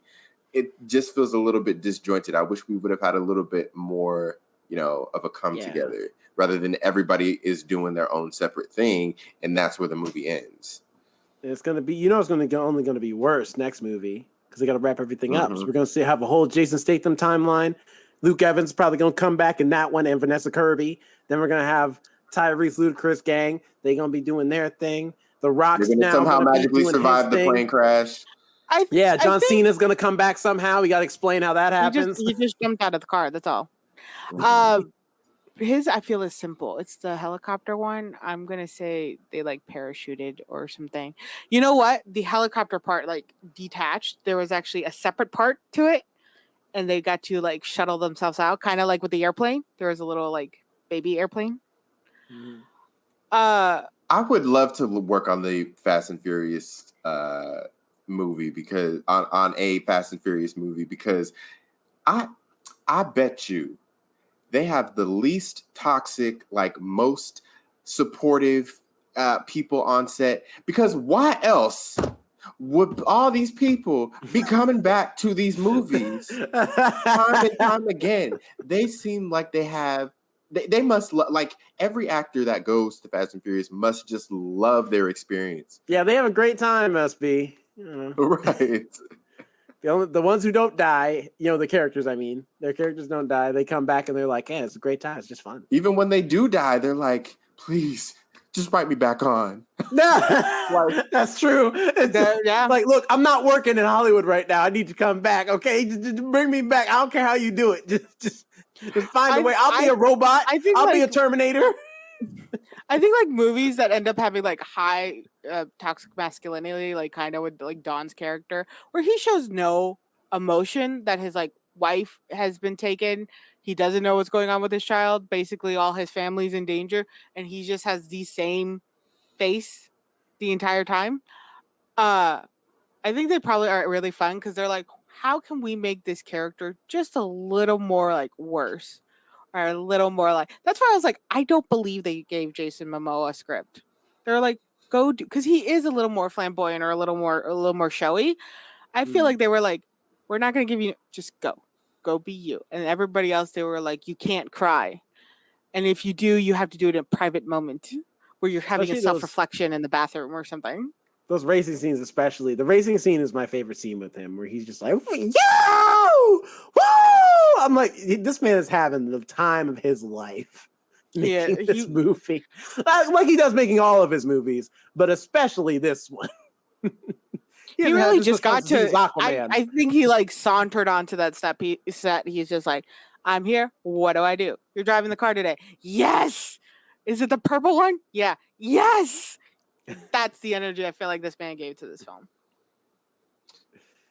It just feels a little bit disjointed. I wish we would have had a little bit more, you know, of a come together rather than everybody is doing their own separate thing. And that's where the movie ends. It's going to be, it's only going to be worse next movie because they got to wrap everything up. So we're going to have a whole Jason Statham timeline. Luke Evans probably going to come back in that one, and Vanessa Kirby. Then we're going to have Tyrese Ludacris gang. They're going to be doing their thing. The Rock's now somehow magically survive the plane crash. John Cena's going to come back somehow. We got to explain how that happens. He just jumped out of the car. That's all. His, I feel, is simple. It's the helicopter one. I'm going to say they like parachuted or something. You know what? The helicopter part like detached. There was actually a separate part to it. And they got to like shuttle themselves out. Kind of like with the airplane. There was a little like baby airplane. Mm-hmm. I would love to work on the Fast and Furious movie because on a Fast and Furious movie because I bet you they have the least toxic, like most supportive people on set. Because why else would all these people be coming back to these movies time and time again? They seem like they have. They must like every actor that goes to Fast and Furious must just love their experience. Yeah, they have a great time. Must be right. The ones who don't die, the characters. I mean, their characters don't die. They come back and they're like, "Yeah, it's a great time. It's just fun." Even when they do die, they're like, "Please, just write me back on." No, that's true. Like, look, I'm not working in Hollywood right now. I need to come back. Okay, just bring me back. I don't care how you do it. Just find a way. I'll be a robot. I'll be a Terminator. I think like movies that end up having like high toxic masculinity, like kind of with like Don's character, where he shows no emotion that his like wife has been taken He doesn't know what's going on with his child. Basically, all his family's in danger, and he just has the same face the entire time. I think they probably are really fun because they're like, how can we make this character just a little more like worse, or a little more like? That's why I was like, I don't believe they gave Jason Momoa a script. They're like, go do, because he is a little more flamboyant or a little more showy. I feel like they were like, we're not going to give you, just go be you. And everybody else, they were like, you can't cry. And if you do, you have to do it in a private moment where you're having Especially a self-reflection in the bathroom or something. those racing scenes, especially the racing scene, is my favorite scene with him, where he's just like, yo, woo! I'm like, this man is having the time of his life making this movie, like he does making all of his movies, but especially this one. He really just got to. I think he like sauntered onto that set. He's just like, I'm here. What do I do? You're driving the car today. Yes. Is it the purple one? Yeah. Yes. That's the energy I feel like this man gave to this film.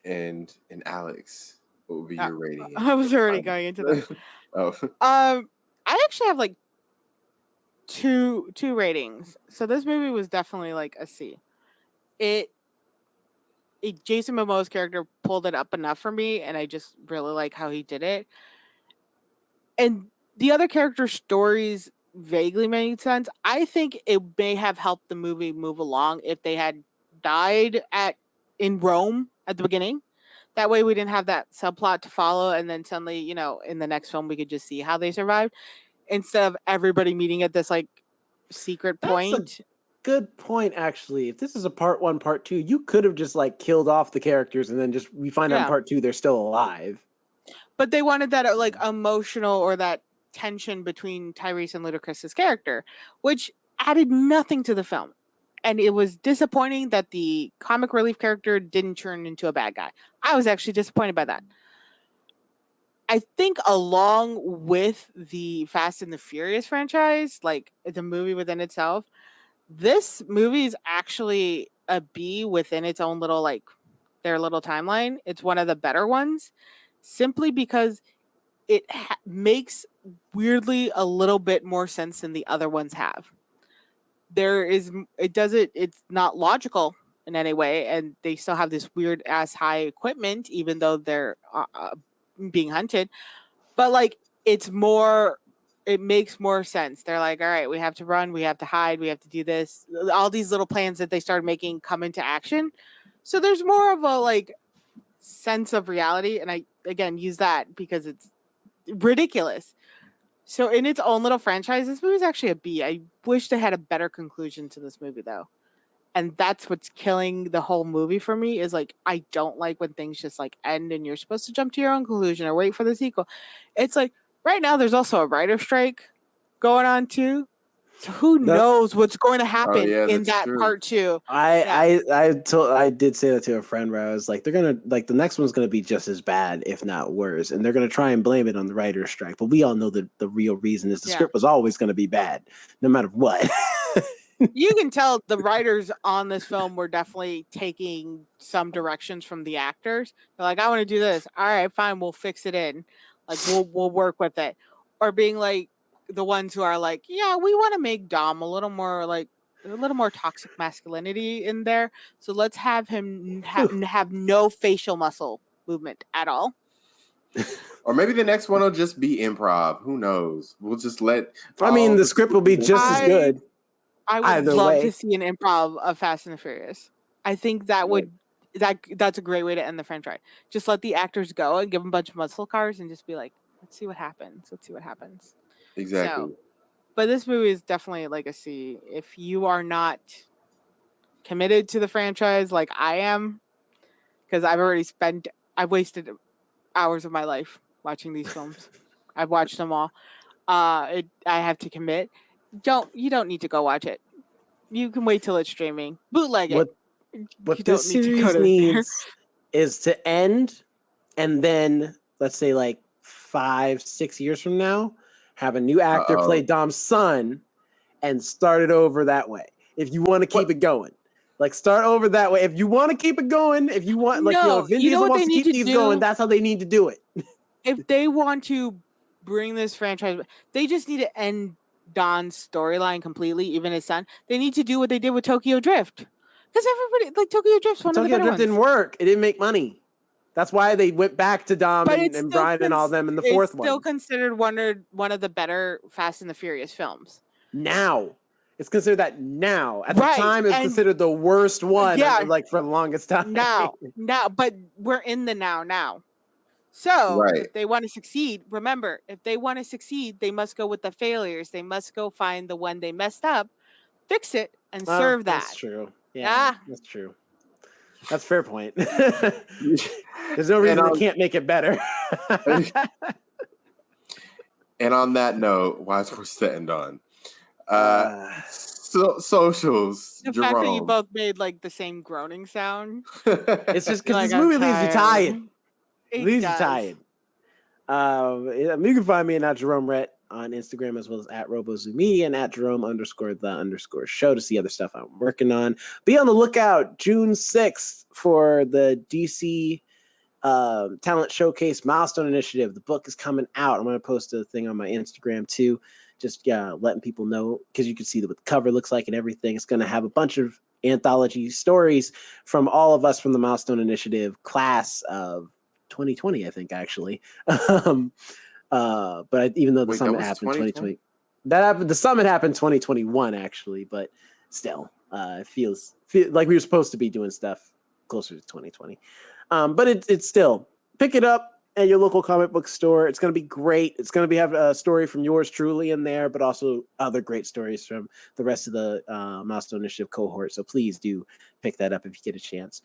And Alex, what would be your rating? I was already going into that. I actually have like two ratings. So this movie was definitely like a C. Jason Momoa's character pulled it up enough for me, and I just really like how he did it. And the other character stories vaguely made sense. I think it may have helped the movie move along if they had died in Rome at the beginning. That way we didn't have that subplot to follow, and then suddenly, in the next film we could just see how they survived instead of everybody meeting at this like secret point. That's a good point, actually. If this is a part 1, part 2, you could have just like killed off the characters, and then just we find out in part 2 they're still alive. But they wanted that like emotional or that tension between Tyrese and Ludacris's character, which added nothing to the film. And it was disappointing that the comic relief character didn't turn into a bad guy. I was actually disappointed by that. I think along with the Fast and the Furious franchise, like the movie within itself, this movie is actually a B within its own little, like, their little timeline. It's one of the better ones, simply because it makes weirdly a little bit more sense than the other ones have. It's not logical in any way, and they still have this weird ass high equipment, even though they're being hunted. But like, it makes more sense. They're like, all right, we have to run, we have to hide, we have to do this. All these little plans that they started making come into action. So there's more of a like sense of reality. And I, again, use that because it's ridiculous. So in its own little franchise, this movie is actually a B. I wish they had a better conclusion to this movie, though. And that's what's killing the whole movie for me, is like, I don't like when things just like end and you're supposed to jump to your own conclusion or wait for the sequel. It's like, right now there's also a writer's strike going on too. So who knows what's going to happen in that part 2? I did say that to a friend where I was like, they're gonna like the next one's gonna be just as bad, if not worse, and they're gonna try and blame it on the writer's strike. But we all know that the real reason is the script was always gonna be bad, no matter what. You can tell the writers on this film were definitely taking some directions from the actors. They're like, I want to do this. All right, fine, we'll fix it in. Like, we'll work with it. Or being like the ones who are like, yeah, we want to make Dom a little more toxic masculinity in there. So let's have him have no facial muscle movement at all. Or maybe the next one will just be improv. Who knows? We'll just let. I mean, the script will be just as good. I would love to see an improv of Fast and the Furious. I think that's a great way to end the franchise. Just let the actors go and give them a bunch of muscle cars and just be like, let's see what happens. Exactly. So, but this movie is definitely like a C. If you are not committed to the franchise like I am, because I've wasted hours of my life watching these films. I've watched them all. I have to commit. You don't need to go watch it. You can wait till it's streaming. Bootleg it. What this series needs is to end, and then let's say like 5-6 years from now, have a new actor play Dom's son, and start it over that way. If you want to keep it going, like start over that way. If you want to keep it going, if you want, like, if Vin Diesel wants to keep these going, that's how they need to do it. If they want to bring this franchise. They just need to end Don's storyline completely, even his son. They need to do what they did with Tokyo Drift. Because everybody, like, Tokyo Drift's one of the Tokyo better Drift ones. didn't work. It didn't make money. That's why they went back to Dom But and Brian and all them in the fourth one. It's still considered one of the better Fast and the Furious films. Now. It's considered that now. At the Right, time, it was and- considered the worst one, Yeah. like, for the longest time. Now, but we're in the now. So Right. if they want to succeed, remember, if they want to succeed, they must go with the failures. They must go find the one they messed up, fix it, and serve that. That's true. Yeah, Yeah. that's true. That's a fair point. There's no reason they can't make it better. And on that note, wise words to end on. Socials. The Jerome. fact that you both made like the same groaning sound. It's just because Like, this movie I'm leaves you tired. It Leaves you does. tired. You can find me at Jerome Rhett on Instagram, as well as at RoboZooMedia and at Jerome_the_show to see other stuff I'm working on. Be on the lookout June 6th for the DC Talent Showcase Milestone Initiative. The book is coming out. I'm going to post a thing on my Instagram too, just letting people know, because you can see what the cover looks like and everything. It's going to have a bunch of anthology stories from all of us from the Milestone Initiative class of 2020, I think, actually. But even though the summit happened 2020, the summit happened 2021 actually, but still, it feels like we were supposed to be doing stuff closer to 2020. But it's still, pick it up at your local comic book store. It's going to be great. It's going to have a story from yours truly in there, but also other great stories from the rest of the Milestone Initiative cohort. So please do pick that up if you get a chance.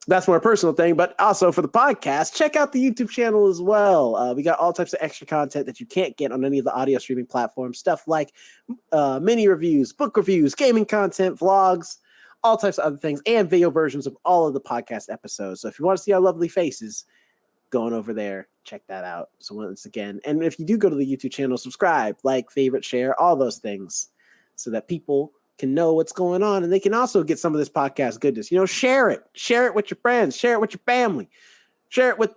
That's more a personal thing, but also for the podcast, check out the YouTube channel as well. We got all types of extra content that you can't get on any of the audio streaming platforms. Stuff like mini reviews, book reviews, gaming content, vlogs, all types of other things, and video versions of all of the podcast episodes. So if you want to see our lovely faces, going over there, check that out. So once again, and if you do go to the YouTube channel, subscribe, like, favorite, share, all those things, so that people can know what's going on, and they can also get some of this podcast goodness. Share it with your friends, share it with your family, share it with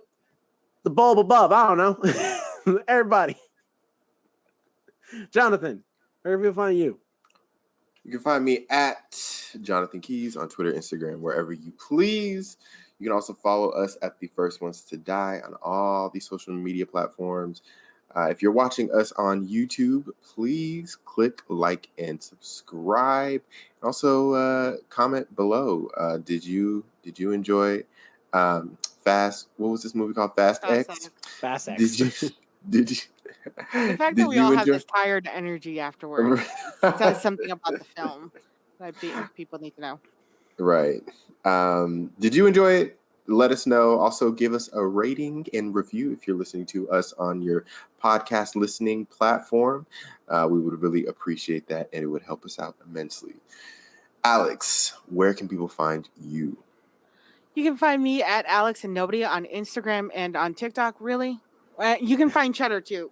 the bulb above. I don't know. Everybody. Jonathan, where can people find you? You can find me at Jonathan Keys on Twitter, Instagram, wherever you please. You can also follow us at The First Ones to Die on all the social media platforms. If you're watching us on YouTube, please click like and subscribe. And also comment below. Did you enjoy Fast? What was this movie called? Fast X? Fast X. Did you? The fact that we all have this tired energy afterwards says something about the film that people need to know. Right. Did you enjoy it? Let us know. Also, give us a rating and review if you're listening to us on your podcast listening platform. We would really appreciate that, and it would help us out immensely. Alex, where can people find you? You can find me at Alex and Nobody on Instagram and on TikTok. Really, you can find Cheddar too.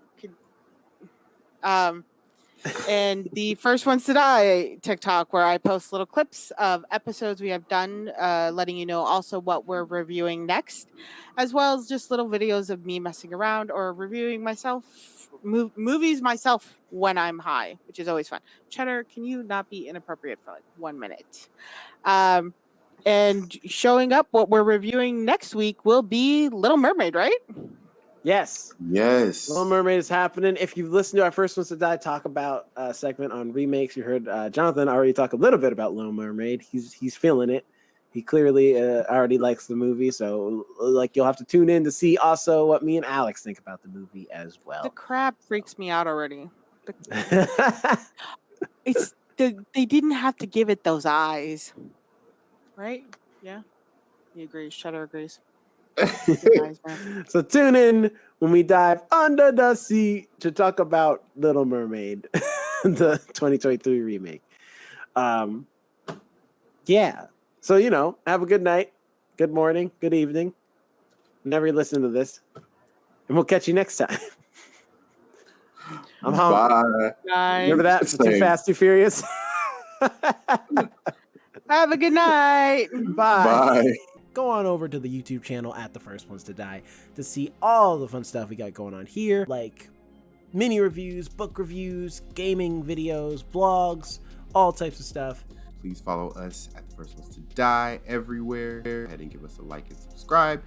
And the First Ones to Die TikTok, where I post little clips of episodes we have done, letting you know also what we're reviewing next, as well as just little videos of me messing around or reviewing movies myself when I'm high, which is always fun. Cheddar, can you not be inappropriate for like 1 minute? And showing up, what we're reviewing next week will be Little Mermaid, right? Yes. Little Mermaid is happening. If you've listened to our First Ones to Die talk about segment on remakes, you heard Jonathan already talk a little bit about Little Mermaid. He's feeling it. He clearly already likes the movie, so you'll have to tune in to see also what me and Alex think about the movie as well. The crab freaks me out already. They didn't have to give it those eyes, right? Yeah, he agrees. Cheddar agrees. So tune in when we dive under the sea to talk about Little Mermaid, the 2023 remake. Yeah. So, have a good night, good morning, good evening. Whenever you listen to this. And we'll catch you next time. I'm home. Bye. Remember that? Too Fast, Too Furious. Have a good night. Bye. Bye. go on over to the YouTube channel at The First Ones to Die to see all the fun stuff we got going on here, like mini reviews, book reviews, gaming videos, vlogs, all types of stuff. Please follow us at The First Ones to Die everywhere. Go ahead and give us a like and subscribe.